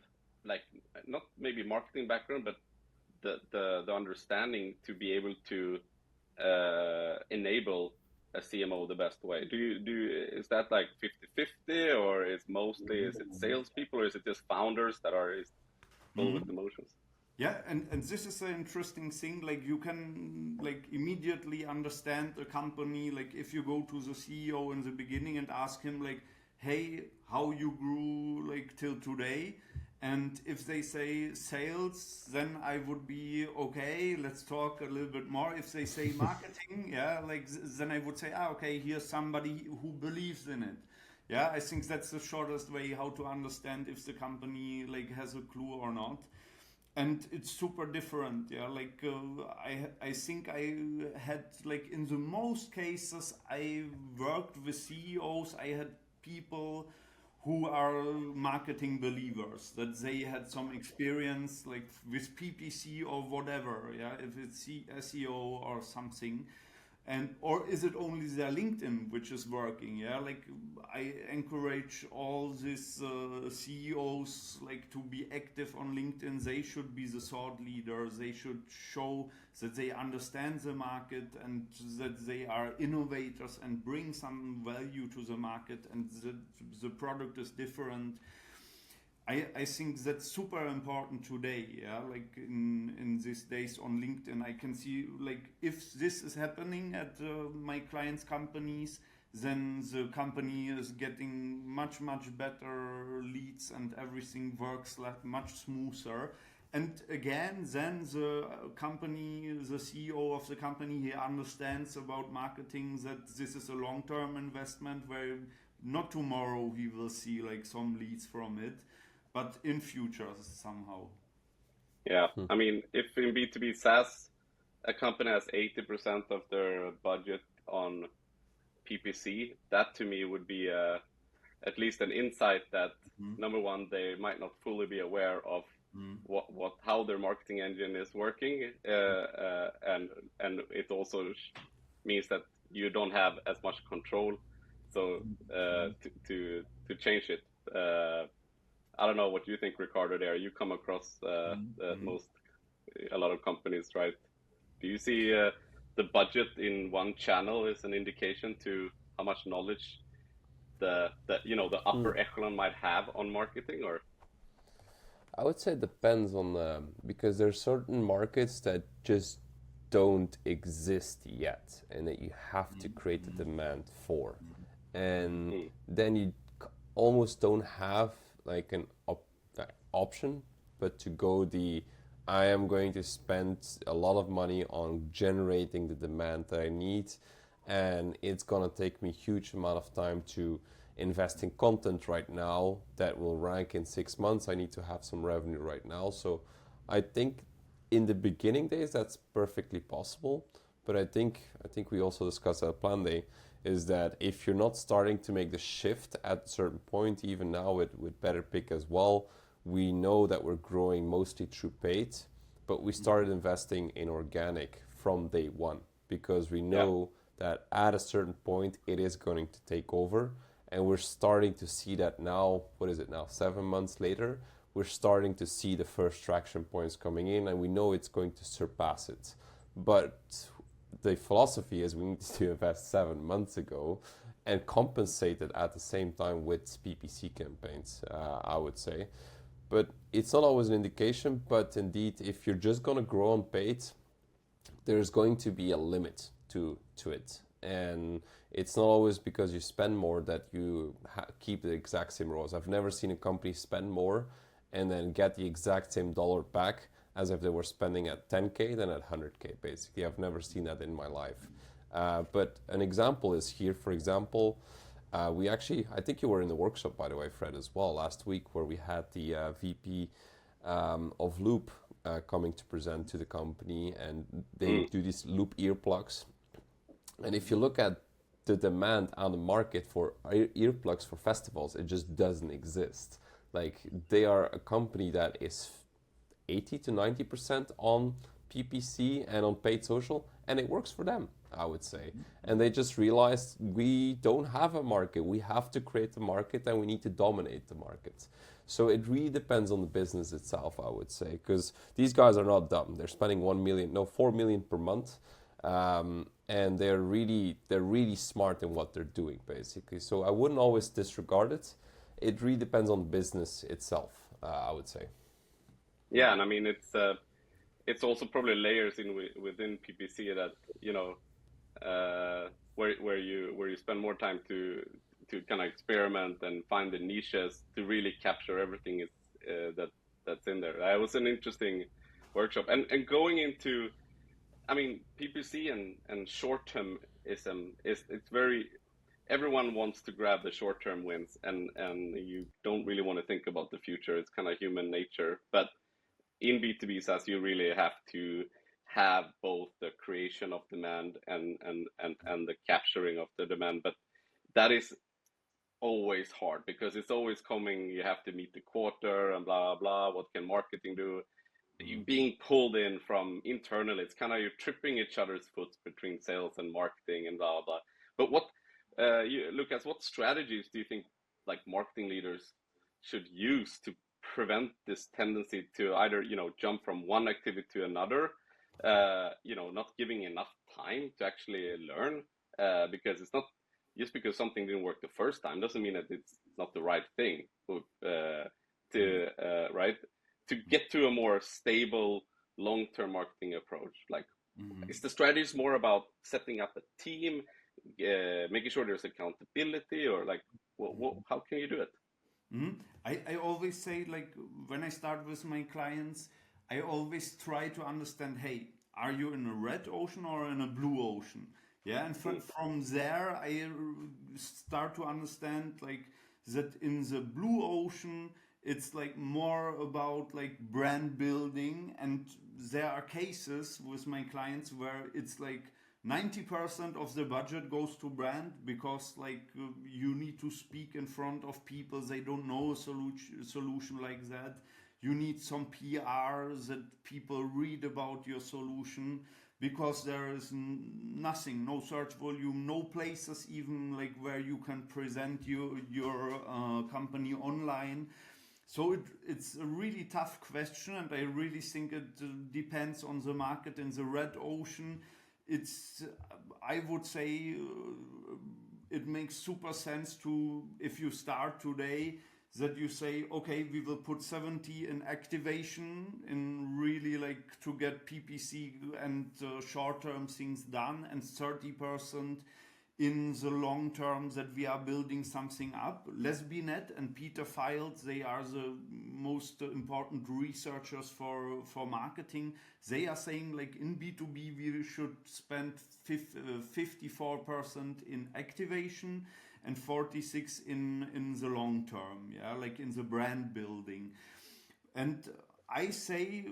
like, not maybe marketing background, but the understanding to be able to enable a CMO the best way? Is that like 50-50, or is it salespeople, or is it just founders that are full with emotions? Yeah, and this is an interesting thing. Like you can like immediately understand a company. Like if you go to the CEO in the beginning and ask him like, "Hey, how you grew like till today?" And if they say sales, then I would be okay. Let's talk a little bit more. If they say marketing, yeah, like then I would say, okay, here's somebody who believes in it. Yeah, I think that's the shortest way how to understand if the company like has a clue or not. And it's super different, yeah, like I think I had like in the most cases I worked with CEOs, I had people who are marketing believers, that they had some experience like with PPC or whatever, yeah, if it's SEO or something. And or is it only their LinkedIn which is working? Yeah, like I encourage all these CEOs like to be active on LinkedIn. They should be the thought leaders. They should show that they understand the market and that they are innovators and bring some value to the market, and the product is different. I think that's super important today, yeah, like in these days on LinkedIn. I can see like if this is happening at my clients' companies, then the company is getting much better leads and everything works like much smoother. And again, then the company, the CEO of the company, he understands about marketing, that this is a long-term investment where not tomorrow he will see like some leads from it, but in future somehow. Yeah, I mean, if in B2B SaaS, a company has 80% of their budget on PPC, that to me would be at least an insight that number one, they might not fully be aware of how their marketing engine is working, and it also means that you don't have as much control. So to change it. I don't know what you think, Ricardo. There, you come across a lot of companies, right? Do you see the budget in one channel is an indication to how much knowledge the upper echelon might have on marketing, or? I would say it depends on because there's certain markets that just don't exist yet, and that you have to create the demand for, and then you almost don't have like an option but to go I am going to spend a lot of money on generating the demand that I need, and it's gonna take me a huge amount of time to invest in content right now that will rank in 6 months. I need to have some revenue right now. So I think in the beginning days that's perfectly possible, but I think we also discussed at Plan Day is that if you're not starting to make the shift at a certain point, even now with Better Pick as well, we know that we're growing mostly through paid, but we started investing in organic from day one because we know that at a certain point it is going to take over, and we're starting to see that now. What is it now? 7 months later, we're starting to see the first traction points coming in, and we know it's going to surpass it. But the philosophy is we need to invest 7 months ago and compensate it at the same time with PPC campaigns, I would say. But it's not always an indication, but indeed, if you're just going to grow on paid, there's going to be a limit to it. And it's not always because you spend more that you keep the exact same ROAS. I've never seen a company spend more and then get the exact same dollar back as if they were spending at 10K than at 100K, basically. I've never seen that in my life. But an example is here, for example, we actually, I think you were in the workshop, by the way, Fred, as well, last week, where we had the VP of Loop coming to present to the company, and they do these loop earplugs. And if you look at the demand on the market for earplugs for festivals, it just doesn't exist. Like, they are a company that is 80 to 90% on PPC and on paid social, and it works for them, I would say. And they just realized we don't have a market. We have to create the market, and we need to dominate the market. So it really depends on the business itself, I would say, because these guys are not dumb. They're spending 4 million per month. And they're really smart in what they're doing, basically. So I wouldn't always disregard it. It really depends on the business itself, I would say. Yeah, and I mean it's also probably layers within PPC that where you spend more time to kind of experiment and find the niches to really capture everything that's in there. That was an interesting workshop, and going into, I mean, PPC and short-termism it's very, everyone wants to grab the short-term wins, and you don't really want to think about the future. It's kind of human nature. But in B2B SaaS, you really have to have both the creation of demand and the capturing of the demand. But that is always hard because it's always coming. You have to meet the quarter and blah, blah, blah. What can marketing do? You being pulled in from internally, it's kind of, you're tripping each other's foot between sales and marketing and blah, blah. But what, Lucas, what strategies do you think like marketing leaders should use to prevent this tendency to either, jump from one activity to another, not giving enough time to actually learn, because it's not just because something didn't work the first time doesn't mean that it's not the right thing, right? To get to a more stable long-term marketing approach. Like, is the strategy more about setting up a team, making sure there's accountability, or like, how can you do it? I always say, like, when I start with my clients, I always try to understand, hey, are you in a red ocean or in a blue ocean? Yeah, and from there, I start to understand, like, that in the blue ocean, it's like more about like brand building, and there are cases with my clients where it's like 90% of the budget goes to brand because like you need to speak in front of people. They don't know a solution like that. You need some PR that people read about your solution, because there is nothing, no search volume, no places even like where you can present your company online. So it's a really tough question, and I really think it depends on the market. In the red ocean, I would say it makes super sense to, if you start today, that you say, okay, we will put 70 in activation, in really like to get PPC and short-term things done, and 30% in the long term that we are building something up. Lesbinet and Peter Files, they are the most important researchers for marketing. They are saying like in B2B we should spend 54% in activation and 46 in the long term, yeah, like in the brand building. And I say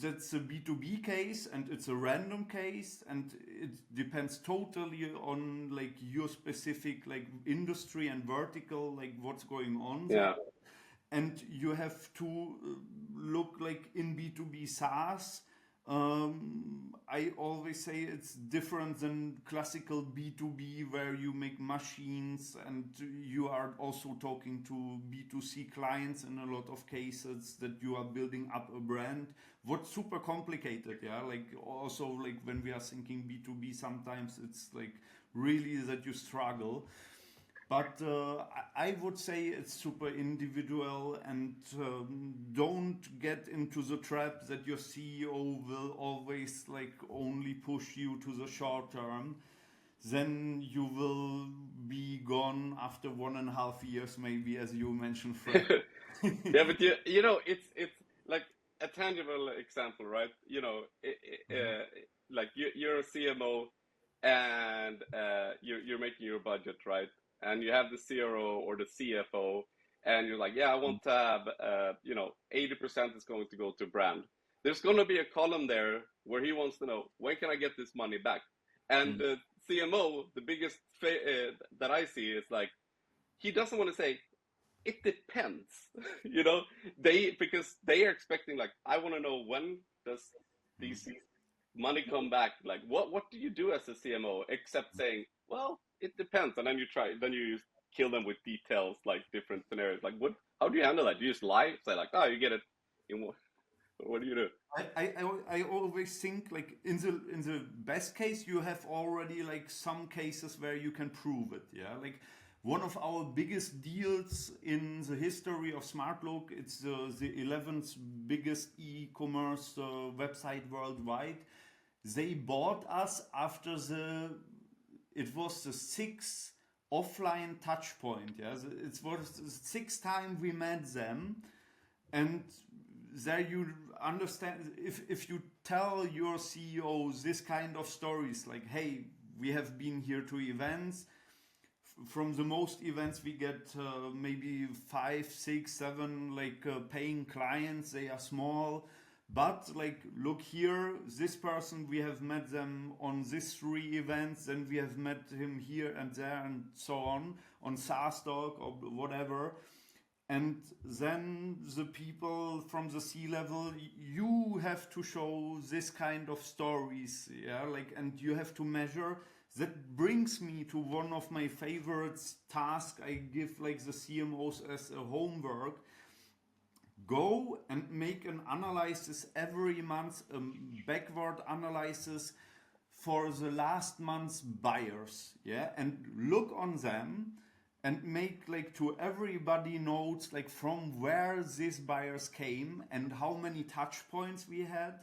that's a B2B case, and it's a random case, and it depends totally on like your specific like industry and vertical, like what's going on there. Yeah. And you have to look like in B2B SaaS. I always say it's different than classical B2B where you make machines, and you are also talking to B2C clients in a lot of cases, that you are building up a brand. What's super complicated, yeah? Like also like when we are thinking B2B, sometimes it's like really that you struggle. But I would say it's super individual, and don't get into the trap that your CEO will always like only push you to the short term. Then you will be gone after 1.5 years, maybe, as you mentioned, Fred. Yeah, but it's like a tangible example, right? Like you're a CMO, and you're making your budget, right? And you have the CRO or the CFO, and you're like, yeah, I want to have, 80% is going to go to brand. there's going to be a column there where he wants to know, when can I get this money back? And the CMO, the biggest that I see is like, he doesn't want to say, it depends, you know, because they are expecting, like, I want to know, when does these money come back? Like, what do you do as a CMO except saying, well, it depends, and then you kill them with details, like different scenarios. Like, how do you handle that? Do you just lie, say like, oh, you get it in what do you do? I always think, like, in the best case, you have already like some cases where you can prove it. Yeah, like one of our biggest deals in the history of Smartlook, it's the 11th biggest e-commerce website worldwide. They bought us after it was the 6th offline touch point. Yeah, it was the 6th time we met them, and there you understand, if you tell your CEOs this kind of stories, like, hey, we have been here to events. From the most events we get maybe 5, 6, 7 like paying clients. They are small, but like, look here, this person, we have met them on these 3 events, and we have met him here and there and so on Saastalk or whatever. And then the people from the C-level, you have to show this kind of stories, yeah, like, and you have to measure. That brings me to one of my favorite tasks I give like the CMOs as a homework. Go and make an analysis every month, a backward analysis for the last month's buyers, yeah, and look on them and make like to everybody notes, like, from where these buyers came and how many touch points we had,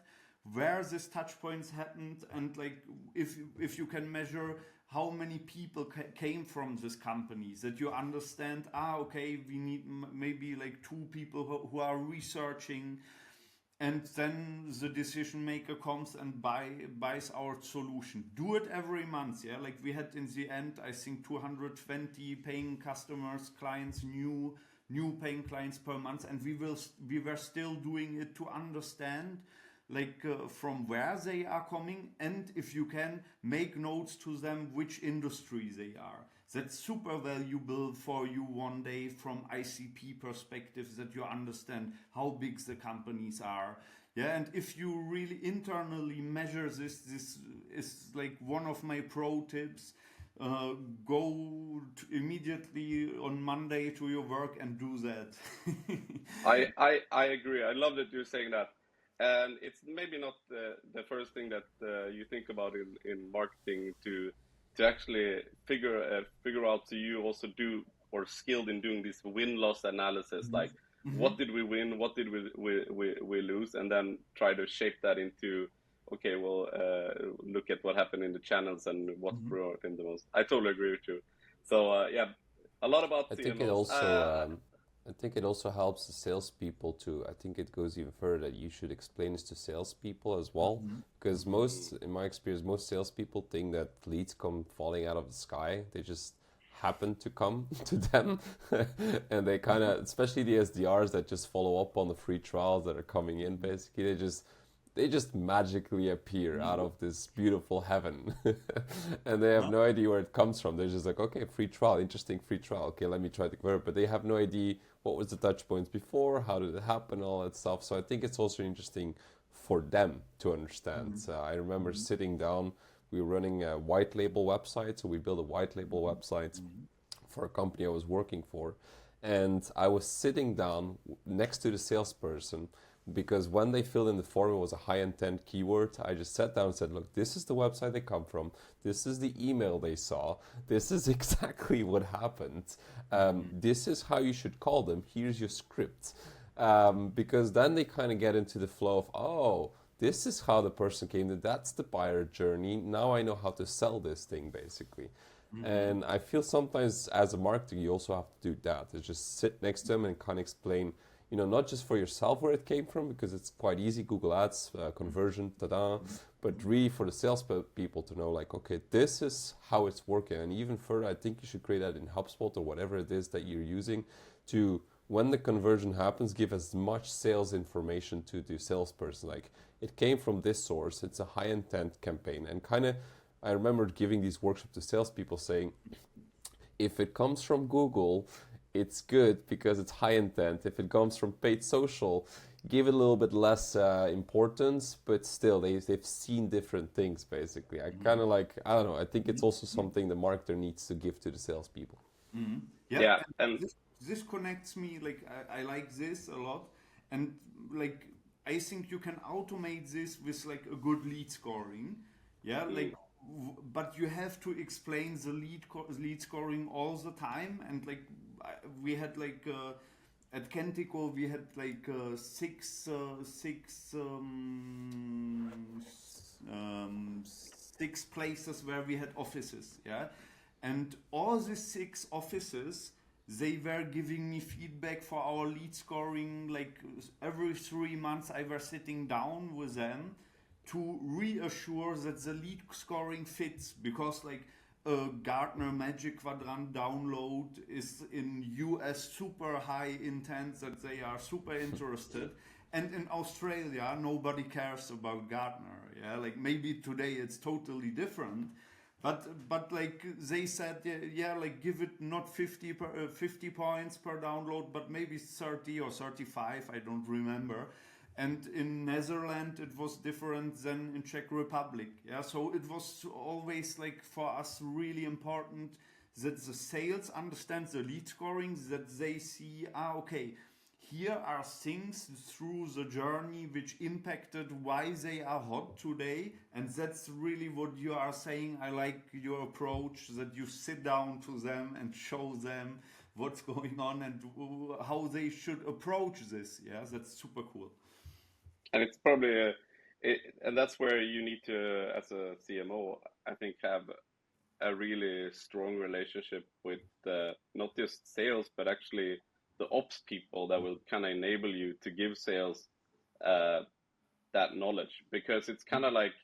where these touch points happened, and like if you can measure how many people came from this company, that you understand, okay, we need maybe like 2 people who are researching, and then the decision maker comes and buys our solution. Do it every month, yeah. Like, we had in the end, I think 220 paying customers, clients, new paying clients per month, and we were still doing it to understand, like, from where they are coming, and if you can make notes to them which industry they are. That's super valuable for you one day from ICP perspective, that you understand how big the companies are. Yeah, and if you really internally measure this is like one of my pro tips. Go immediately on Monday to your work and do that. I agree. I love that you're saying that. And it's maybe not the first thing that you think about in marketing to actually figure out. So you also do, or skilled in doing this win-loss analysis, like, what did we win, what did we lose, and then try to shape that into, okay, well, look at what happened in the channels and what brought in the most. I totally agree with you. So yeah, a lot about I CMOs. think it also I think it also helps the salespeople to. I think it goes even further that you should explain this to salespeople as well, because in my experience, most salespeople think that leads come falling out of the sky. They just happen to come to them, and they kind of, especially the SDRs that just follow up on the free trials that are coming in. Basically, they just magically appear out of this beautiful heaven, and they have no idea where it comes from. They're just like, okay, free trial, interesting free trial. Okay, let me try to convert. But they have no idea what was the touch points before, how did it happen, all that stuff. So I think it's also interesting for them to understand. I remember sitting down, we were running a white label website. So we built a white label website for a company I was working for. And I was sitting down next to the salesperson, because when they filled in the form, it was a high intent keyword. I just sat down and said, look, this is the website they come from. This is the email they saw. This is exactly what happened. This is how you should call them. Here's your script. Because then they kind of get into the flow of, oh, this is how the person came. That's the buyer journey. Now I know how to sell this thing, basically. And I feel sometimes as a marketer, you also have to do that. Is just sit next to them and kind of explain, not just for yourself where it came from, because it's quite easy, Google Ads, conversion, but really for the sales people to know, like, okay, this is how it's working. And even further, I think you should create that in HubSpot or whatever it is that you're using to when the conversion happens, give as much sales information to the salesperson. Like, it came from this source, it's a high intent campaign. And kind of, I remember giving these workshops to salespeople saying, if it comes from Google, it's good because it's high intent. If it comes from paid social, give it a little bit less importance, but still they've seen different things basically. I kind of like, I don't know, I think it's also something the marketer needs to give to the salespeople. Yeah, and this connects me, like I like this a lot, and like I think you can automate this with like a good lead scoring, yeah, like but you have to explain the lead scoring all the time. And like we had like at Kentico we had like six places where we had offices, yeah, and all these 6 offices, they were giving me feedback for our lead scoring. Like every 3 months I was sitting down with them to reassure that the lead scoring fits, because like a Gartner Magic Quadrant download is in US super high intent that they are super interested, and in Australia nobody cares about Gartner, yeah, like maybe today it's totally different. But like they said, yeah, like give it not 50 points per download, but maybe 30 or 35, I don't remember. And in Netherlands it was different than in Czech Republic. Yeah, so it was always like for us really important that the sales understand the lead scoring, that they see, okay, here are things through the journey which impacted why they are hot today. And that's really what you are saying. I like your approach, that you sit down to them and show them what's going on and how they should approach this. Yeah, that's super cool. and it's probably and that's where you need to, as a CMO, I think, have a really strong relationship with not just sales, but actually the ops people that will kind of enable you to give sales that knowledge, because it's kind of like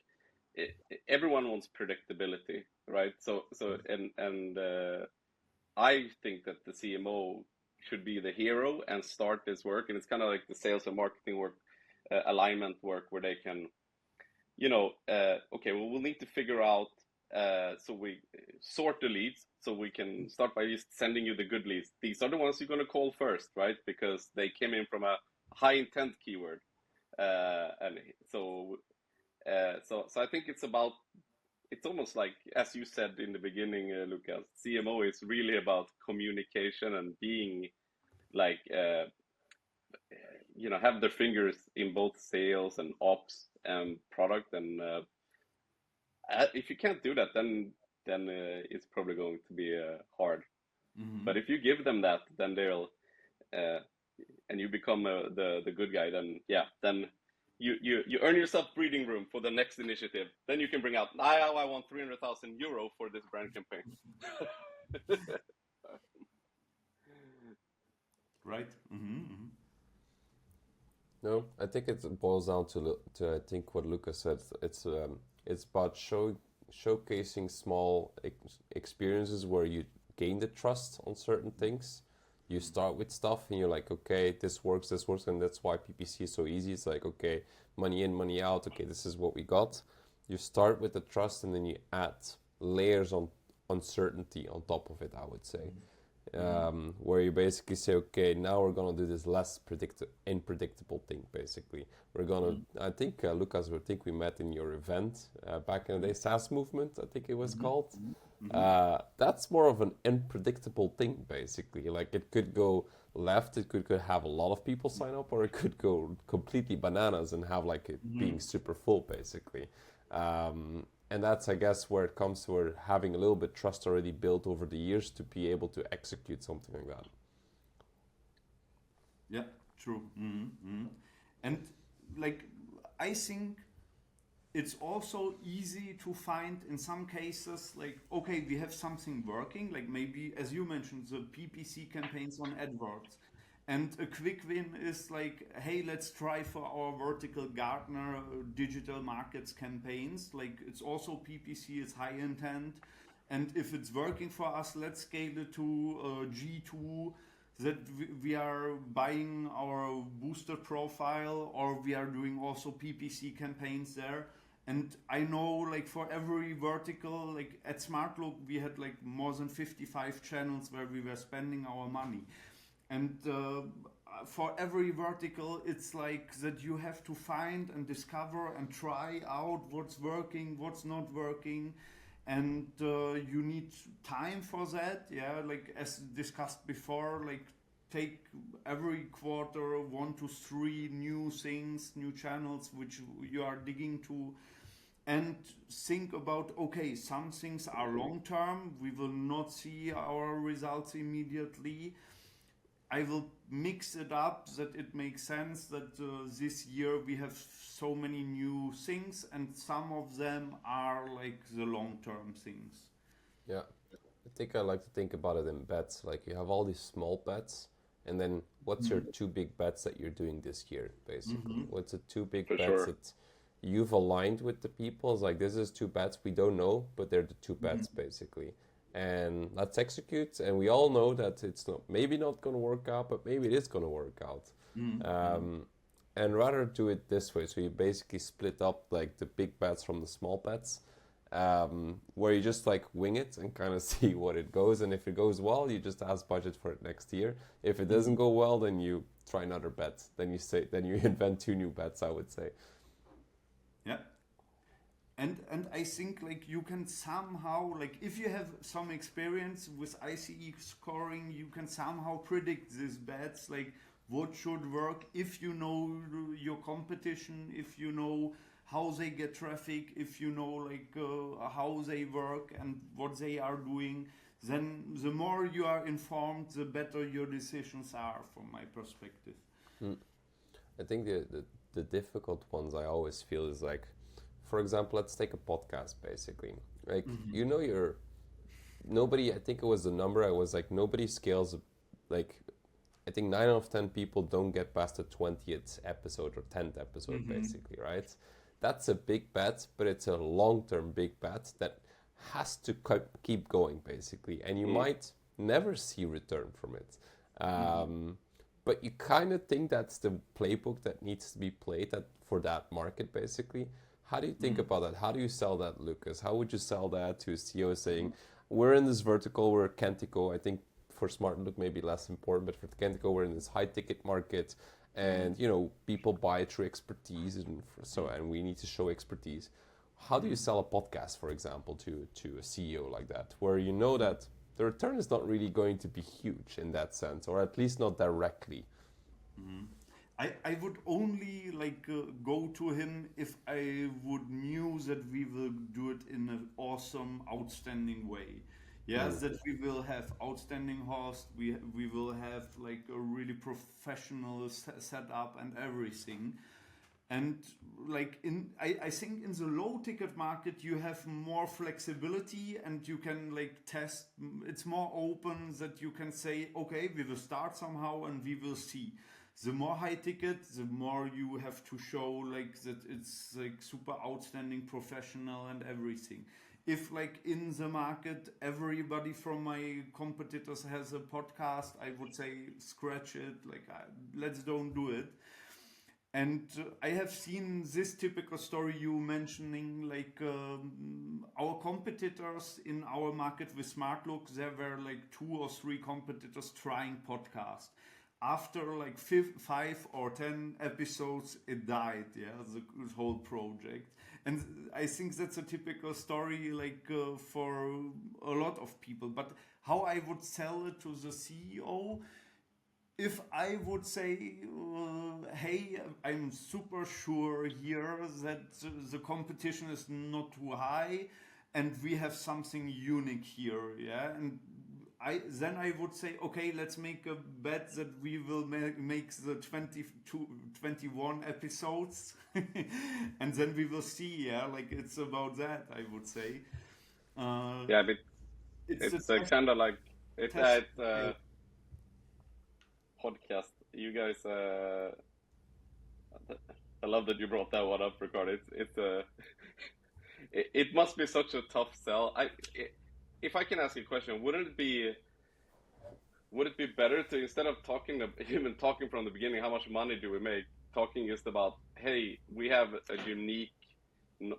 everyone wants predictability, right? So and I think that the CMO should be the hero and start this work, and it's kind of like the sales and marketing work, alignment work, where they can, okay, well, we'll need to figure out, so we sort the leads, so we can start by just sending you the good leads. These are the ones you're going to call first, right? Because they came in from a high intent keyword. And so I think it's almost like, as you said in the beginning, Lukas, CMO is really about communication and being like, have their fingers in both sales and ops and product. And if you can't do that, then it's probably going to be hard. But if you give them that, then they'll and you become the good guy, then you earn yourself breathing room for the next initiative. Then you can bring out, I want 300,000 euro for this brand campaign. Right. No, I think it boils down to I think what Lukas said. It's about showcasing small experiences where you gain the trust on certain things. You start with stuff and you're like, okay, this works, and that's why PPC is so easy. It's like, okay, money in, money out. Okay, this is what we got. You start with the trust and then you add layers on uncertainty on top of it, I would say. Where you basically say, okay, now we're gonna do this less unpredictable thing. Basically, we're gonna. I think Lukas, I think we met in your event back in the day, SaaS movement. I think it was called. That's more of an unpredictable thing, basically. Like, it could go left, it could have a lot of people sign up, or it could go completely bananas and have like it being super full, basically. And that's, I guess, where it comes to where having a little bit trust already built over the years to be able to execute something like that. Yeah, true. And like, I think it's also easy to find in some cases, like, okay, we have something working, like maybe, as you mentioned, the PPC campaigns on AdWords. And a quick win is like, hey, let's try for our vertical Gartner digital markets campaigns. Like, it's also PPC, it's high intent. And if it's working for us, let's scale it to G2, that we are buying our booster profile, or we are doing also PPC campaigns there. And I know, like, for every vertical, like at Smartlook, we had like more than 55 channels where we were spending our money. And for every vertical, it's like that you have to find and discover and try out what's working, what's not working. And you need time for that. Yeah, like as discussed before, like take every quarter 1 to 3 new things, new channels which you are digging to, and think about, okay, some things are long term, we will not see our results immediately. I will mix it up that it makes sense that this year we have so many new things, and some of them are like the long-term things. Yeah, I think I like to think about it in bets. Like you have all these small bets, and then what's your two big bets that you're doing this year, basically? What's the two big For bets sure. that you've aligned with the people? It's like, this is two bets we don't know, but they're the two bets, basically. And let's execute. And we all know that it's not maybe not going to work out, but maybe it is going to work out. And rather do it this way. So you basically split up like the big bets from the small bets, where you just like wing it and kind of see what it goes. And if it goes well, you just ask budget for it next year. If it doesn't go well, then you try another bet. Then you invent two new bets, I would say. Yeah. And I think like you can somehow, like if you have some experience with ICE scoring, you can somehow predict these bets, like what should work if you know your competition, if you know how they get traffic, if you know like how they work and what they are doing. Then the more you are informed, the better your decisions are, from my perspective. I think the difficult ones I always feel is like, for example, let's take a podcast basically. Like, you know, nobody, I think it was the number, I was like, nobody scales, like, I think 9 out of 10 people don't get past the 20th episode or 10th episode, basically, right? That's a big bet, but it's a long-term big bet that has to keep going, basically. And you might never see return from it. But you kind of think that's the playbook that needs to be played for that market, basically. How do you think about that? How do you sell that, Lucas? How would you sell that to a CEO saying, we're in this vertical, we're Kentico. I think for Smartlook maybe less important, but for Kentico, we're in this high ticket market, and you know, people buy through expertise, and we need to show expertise. How do you sell a podcast, for example, to a CEO like that, where you know that the return is not really going to be huge in that sense, or at least not directly? I would only like go to him if I would knew that we will do it in an awesome, outstanding way. Yes, that we will have outstanding host, we will have like a really professional setup and everything. And like I think in the low ticket market you have more flexibility and you can like test. It's more open that you can say, okay, we will start somehow and we will see. The more high ticket, the more you have to show like that it's like super outstanding, professional and everything. If like in the market everybody from my competitors has a podcast, I would say scratch it, like let's don't do it. And I have seen this typical story you mentioning, like our competitors in our market with Smartlook, there were like 2 or 3 competitors trying podcast. After like 5 or 10 episodes, it died, yeah, the whole project. And I think that's a typical story like for a lot of people. But how I would sell it to the CEO, if I would say, hey, I'm super sure here that the competition is not too high and we have something unique here, yeah, and then I would say, okay, let's make a bet that we will make the 21 episodes and then we will see, yeah, like it's about that, I would say. Yeah, but it's kind of like it's podcast. You guys, I love that you brought that one up, Ricardo. It must be such a tough sell. If I can ask you a question, wouldn't it be would it be better to, instead of talking, even talking from the beginning, how much money do we make, talking just about, hey, we have a unique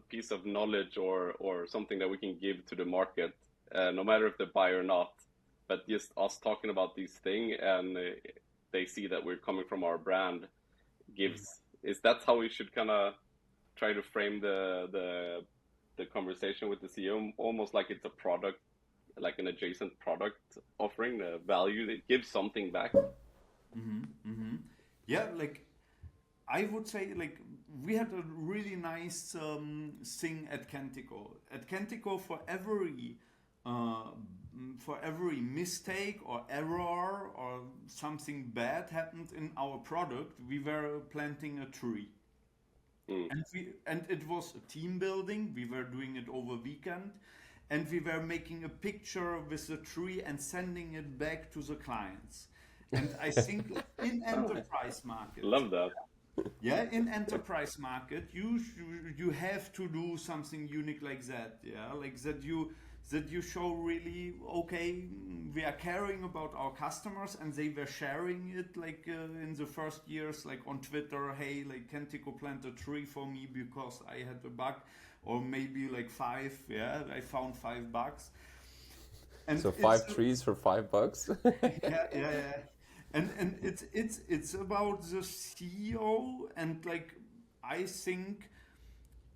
piece of knowledge or something that we can give to the market, no matter if they buy or not, but just us talking about these things, and they see that we're coming from our brand, gives, is that how we should kind of try to frame the conversation with the CEO, almost like it's a product, like an adjacent product offering, the value that gives something back. Yeah, like I would say, like, we had a really nice thing at Kentico. At Kentico, for every mistake or error or something bad happened in our product, we were planting a tree. And it was a team building. We were doing it over weekend, and we were making a picture with the tree and sending it back to the clients. And I think in enterprise market, Love that. yeah, in enterprise market, you have to do something unique like that. Yeah, like that you show really, okay, we are caring about our customers, and they were sharing it like in the first years, like on Twitter, hey, like Kentico plant a tree for me because I had a bug, or maybe like 5. Yeah, I found 5 bugs. And So 5 trees for $5? yeah. And it's about the CEO, and like I think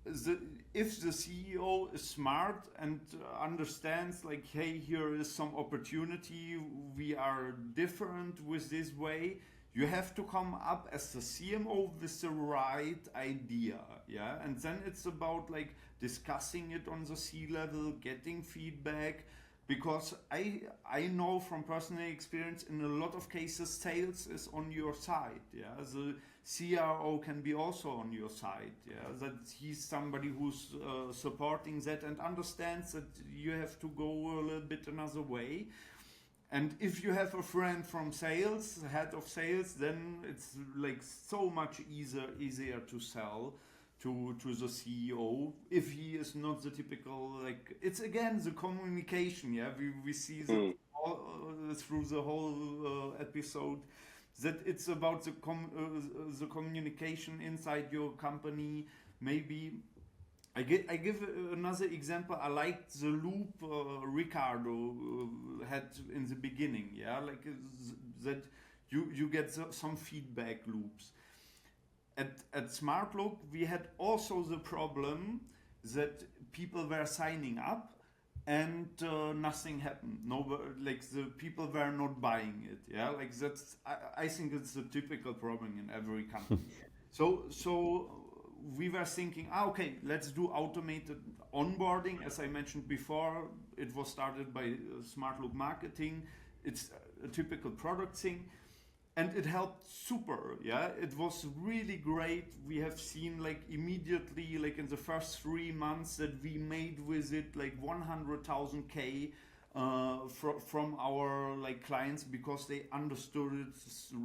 if the CEO is smart and understands, like, hey, here is some opportunity, we are different with this way, you have to come up as the CMO with the right idea. Yeah, and then it's about like discussing it on the C level, getting feedback. Because I know from personal experience, in a lot of cases, sales is on your side. Yeah, the CRO can be also on your side. Yeah, that he's somebody who's supporting that and understands that you have to go a little bit another way. And if you have a friend from sales, head of sales, then it's like so much easier to sell to the CEO, if he is not the typical, like, it's again the communication. Yeah, we see that all, through the whole episode, that it's about the communication inside your company. Maybe I give another example. I liked the loop Ricardo had in the beginning. Yeah, like that you get some feedback loops. At Smartlook, we had also the problem that people were signing up and nothing happened. No, like the people were not buying it. Yeah, like that's. I think it's a typical problem in every company. So we were thinking, okay, let's do automated onboarding. As I mentioned before, it was started by Smartlook Marketing. It's a typical product thing. And it helped super. Yeah, it was really great. We have seen like immediately, like in the first 3 months, that we made with it like 100,000 K from our like clients, because they understood it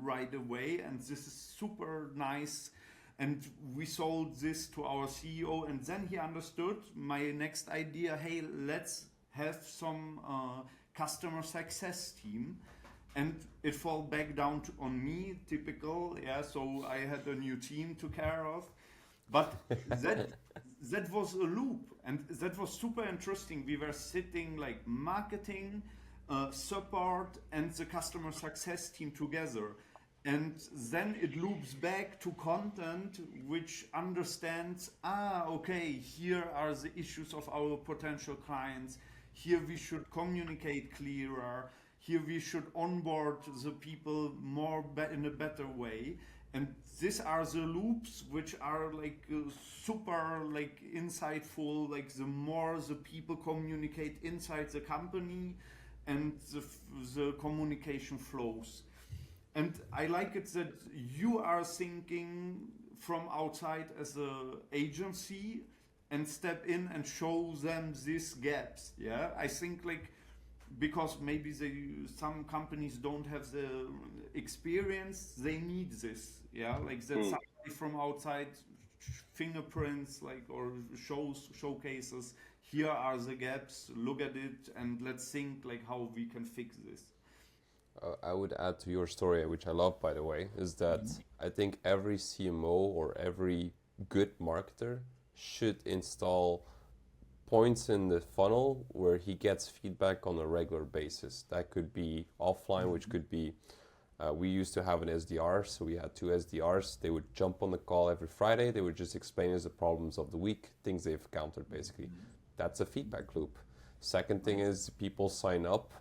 right away. And this is super nice. And we sold this to our CEO, and then he understood my next idea. Hey, let's have some customer success team. And it fall back down on me, typical. Yeah, so I had a new team to care of, but that was a loop, and that was super interesting. We were sitting like marketing, support, and the customer success team together, and then it loops back to content, which understands. Okay, here are the issues of our potential clients. Here we should communicate clearer. Here we should onboard the people more in a better way. And these are the loops which are like super like insightful. Like the more the people communicate inside the company, and the communication flows. And I like it that you are thinking from outside as an agency and step in and show them these gaps. Yeah, I think like, because maybe some companies don't have the experience, they need this. Yeah, like that somebody from outside fingerprints, like, or showcases, here are the gaps, look at it, and let's think like how we can fix this. I would add to your story, which I love, by the way, is that I think every CMO or every good marketer should install points in the funnel where he gets feedback on a regular basis. That could be offline, which could be, we used to have an SDR, so we had two SDRs. They would jump on the call every Friday. They would just explain us the problems of the week, things they've encountered, basically. That's a feedback loop. Second thing is people sign up.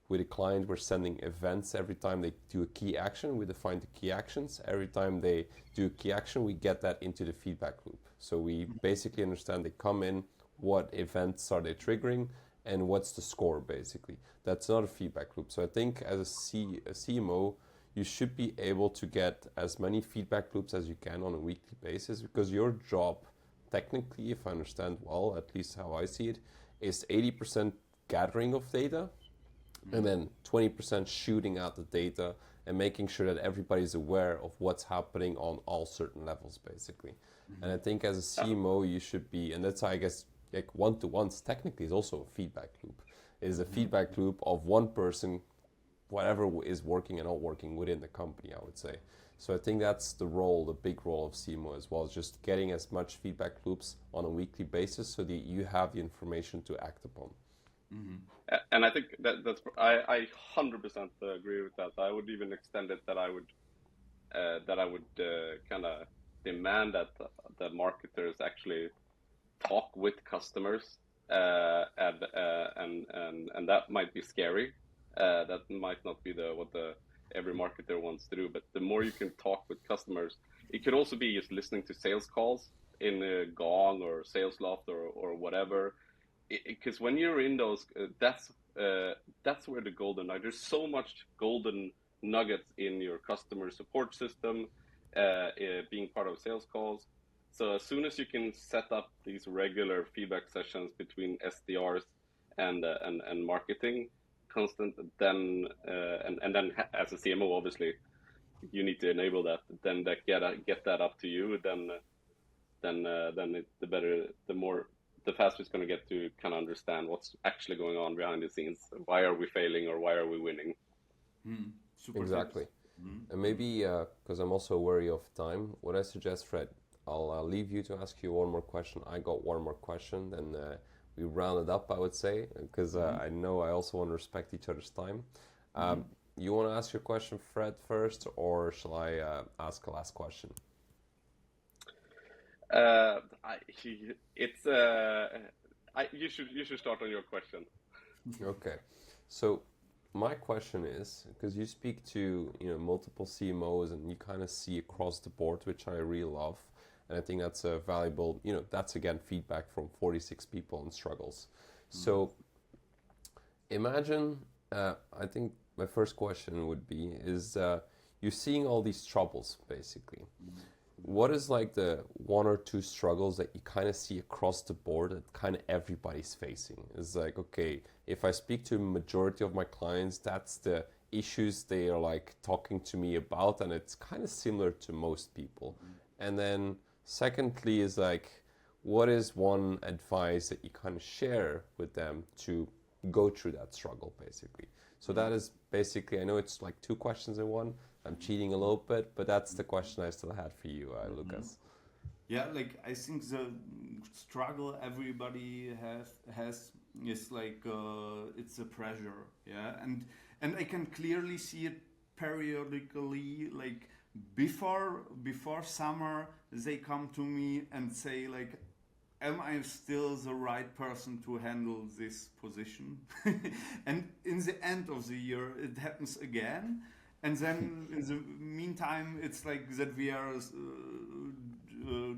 With a client, we're sending events every time they do a key action. We define the key actions. Every time they do a key action, we get that into the feedback loop. So we basically understand they come in, what events are they triggering, and what's the score, basically. That's not a feedback loop. So I think as a CMO, you should be able to get as many feedback loops as you can on a weekly basis, because your job, technically, if I understand well, at least how I see it, is 80% gathering of data, and then 20% shooting out the data and making sure that everybody's aware of what's happening on all certain levels, basically. And I think as a CMO, you should be, and that's, I guess, like one-to-ones technically is also a feedback loop. It is a feedback loop of one person, whatever is working and not working within the company, I would say. So I think that's the role, the big role of CMO as well, is just getting as much feedback loops on a weekly basis so that you have the information to act upon. And I think I 100% agree with that. I would even extend it that I would kind of demand that the marketers actually talk with customers, and that might be scary. That might not be what every marketer wants to do. But the more you can talk with customers, it could also be just listening to sales calls in Gong or SalesLoft or whatever. Because when you're in those, that's where the golden nugget. There's so much golden nuggets in your customer support system, being part of sales calls. So as soon as you can set up these regular feedback sessions between SDRs and marketing, constant, then and then as a CMO, obviously, you need to enable that. Then get that up to you. The faster it's going to get to kind of understand what's actually going on behind the scenes. Why are we failing or why are we winning? Exactly. And maybe, because I'm also wary of time, what I suggest, Fred, I'll leave you to ask you one more question. I got one more question, then we round it up, I would say, because I know I also want to respect each other's time. You want to ask your question, Fred, first, or shall I ask a last question? You should start on your question. Okay, so my question is, because you speak to multiple CMOs and you kind of see across the board, which I really love, and I think that's a valuable, that's again feedback from 46 people on struggles. So imagine, I think my first question would be is you're seeing all these troubles basically. What is like the one or two struggles that you kind of see across the board that kind of everybody's facing? It's like, okay, if I speak to a majority of my clients, that's the issues they are like talking to me about, and it's kind of similar to most people. And then secondly is like, what is one advice that you kind of share with them to go through that struggle basically? So that is basically, I know it's like two questions in one. I'm cheating a little bit, but that's the question I still had for you, Lukas. Yeah, like I think the struggle everybody has is like it's a pressure, yeah, and I can clearly see it periodically. Like before summer, they come to me and say like, am I still the right person to handle this position? And in the end of the year, it happens again. And then in the meantime, it's like that we are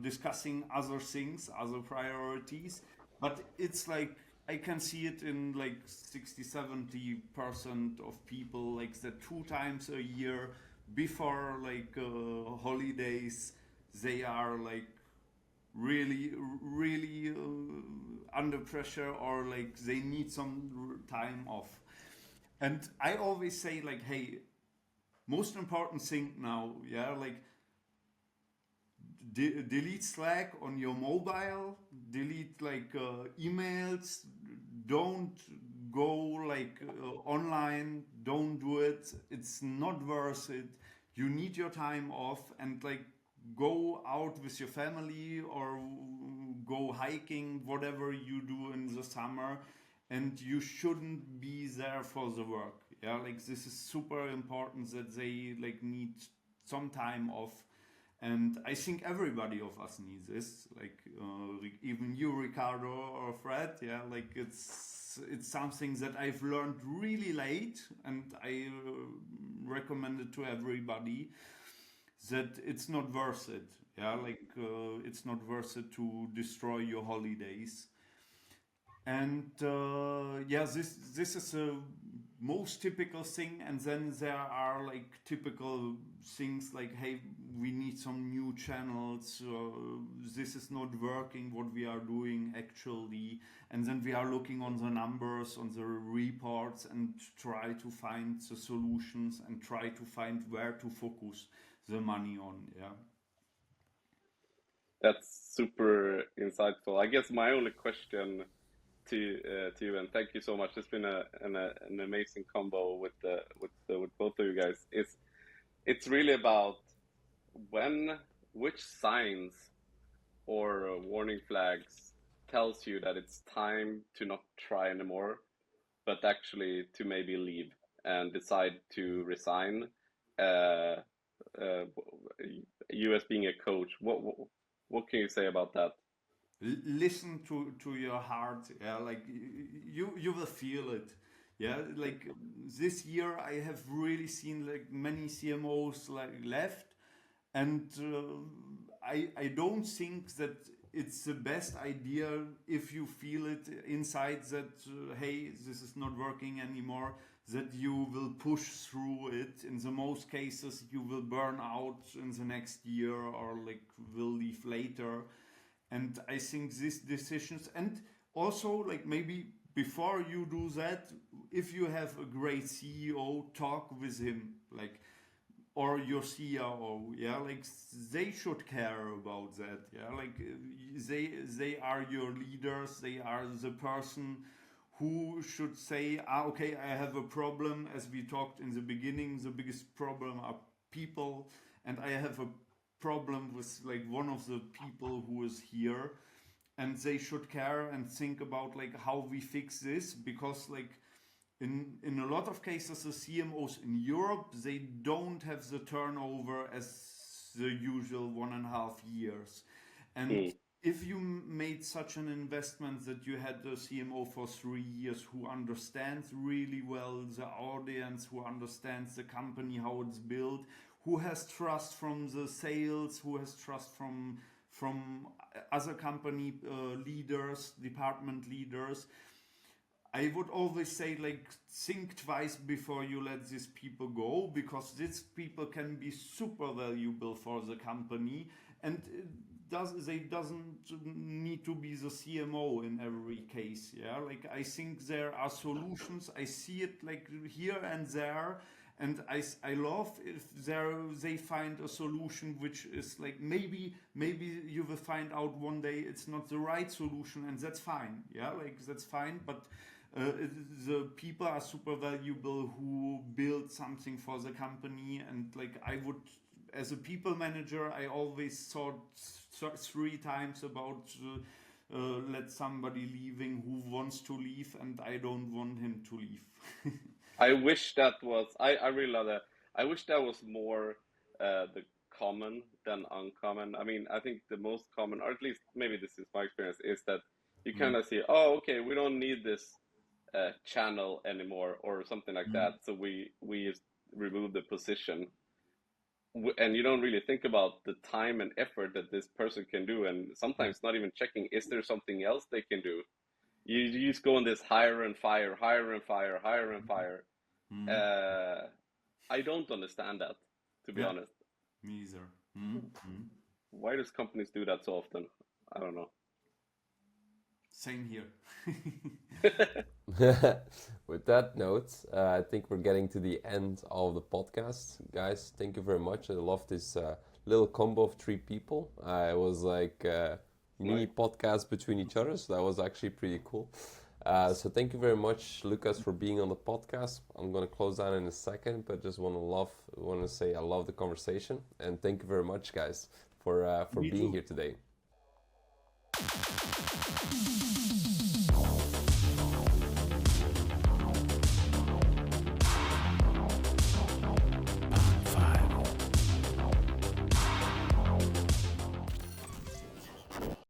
discussing other things, other priorities. But it's like, I can see it in like 60-70% of people, like that 2 times a year before like holidays, they are like really under pressure, or like they need some time off. And I always say like, hey, most important thing now, yeah, like delete Slack on your mobile, delete like emails, don't go like online, don't do it. It's not worth it. You need your time off and like go out with your family or go hiking, whatever you do in the summer, and you shouldn't be there for the work. Yeah, like this is super important that they like need some time off. And I think everybody of us needs this, like even you, Ricardo or Fred. Yeah, like it's something that I've learned really late, and I recommend it to everybody that it's not worth it. Yeah, like it's not worth it to destroy your holidays. And yeah, this is a most typical thing. And then there are like typical things like, hey, we need some new channels. This is not working what we are doing actually. And then we are looking on the numbers, on the reports, and try to find the solutions and try to find where to focus the money on. Yeah. That's super insightful. I guess my only question to you, and thank you so much. It's been an amazing combo with both of you guys. It's really about which signs or warning flags tells you that it's time to not try anymore, but actually to maybe leave and decide to resign. Uh, you as being a coach, what can you say about that? Listen to your heart. Yeah, like you will feel it. Yeah, like this year I have really seen like many CMOs like left, and I don't think that it's the best idea if you feel it inside that hey, this is not working anymore, that you will push through it. In the most cases you will burn out in the next year or like will leave later. And I think these decisions, and also like maybe before you do that, if you have a great CEO, talk with him, like, or your CIO. Yeah, like they should care about that. Yeah, like they are your leaders. They are the person who should say, okay, I have a problem. As we talked in the beginning, the biggest problem are people, and I have a problem with like one of the people who is here, and they should care and think about like how we fix this, because like in a lot of cases the CMOs in Europe, they don't have the turnover as the usual 1.5 years. And if you made such an investment that you had the CMO for 3 years who understands really well the audience, who understands the company, how it's built, who has trust from the sales, who has trust from other company leaders, department leaders, I would always say like think twice before you let these people go, because these people can be super valuable for the company, and they doesn't need to be the CMO in every case. Yeah, like I think there are solutions. I see it like here and there. And I love if they find a solution which is like maybe you will find out one day it's not the right solution, and that's fine. Yeah, like that's fine. But the people are super valuable who build something for the company, and like I would, as a people manager, I always thought 3 times about let somebody leaving who wants to leave, and I don't want him to leave. I wish that was, I really love that. I wish that was more the common than uncommon. I mean, I think the most common, or at least maybe this is my experience, is that you kind of see, oh, okay, we don't need this channel anymore or something like that. So we just remove the position. And you don't really think about the time and effort that this person can do. And sometimes not even checking, is there something else they can do? You just go on this hire and fire, hire and fire, hire and fire. I don't understand that, to be honest. Me either. Why does companies do that so often? I don't know. Same here. With that note, I think we're getting to the end of the podcast. Guys, thank you very much. I love this little combo of 3 people. It was like mini podcast between each other, so that was actually pretty cool. So thank you very much, Lucas, for being on the podcast. I'm going to close down in a second, but just want to say I love the conversation, and thank you very much, guys, for Me being too. here today.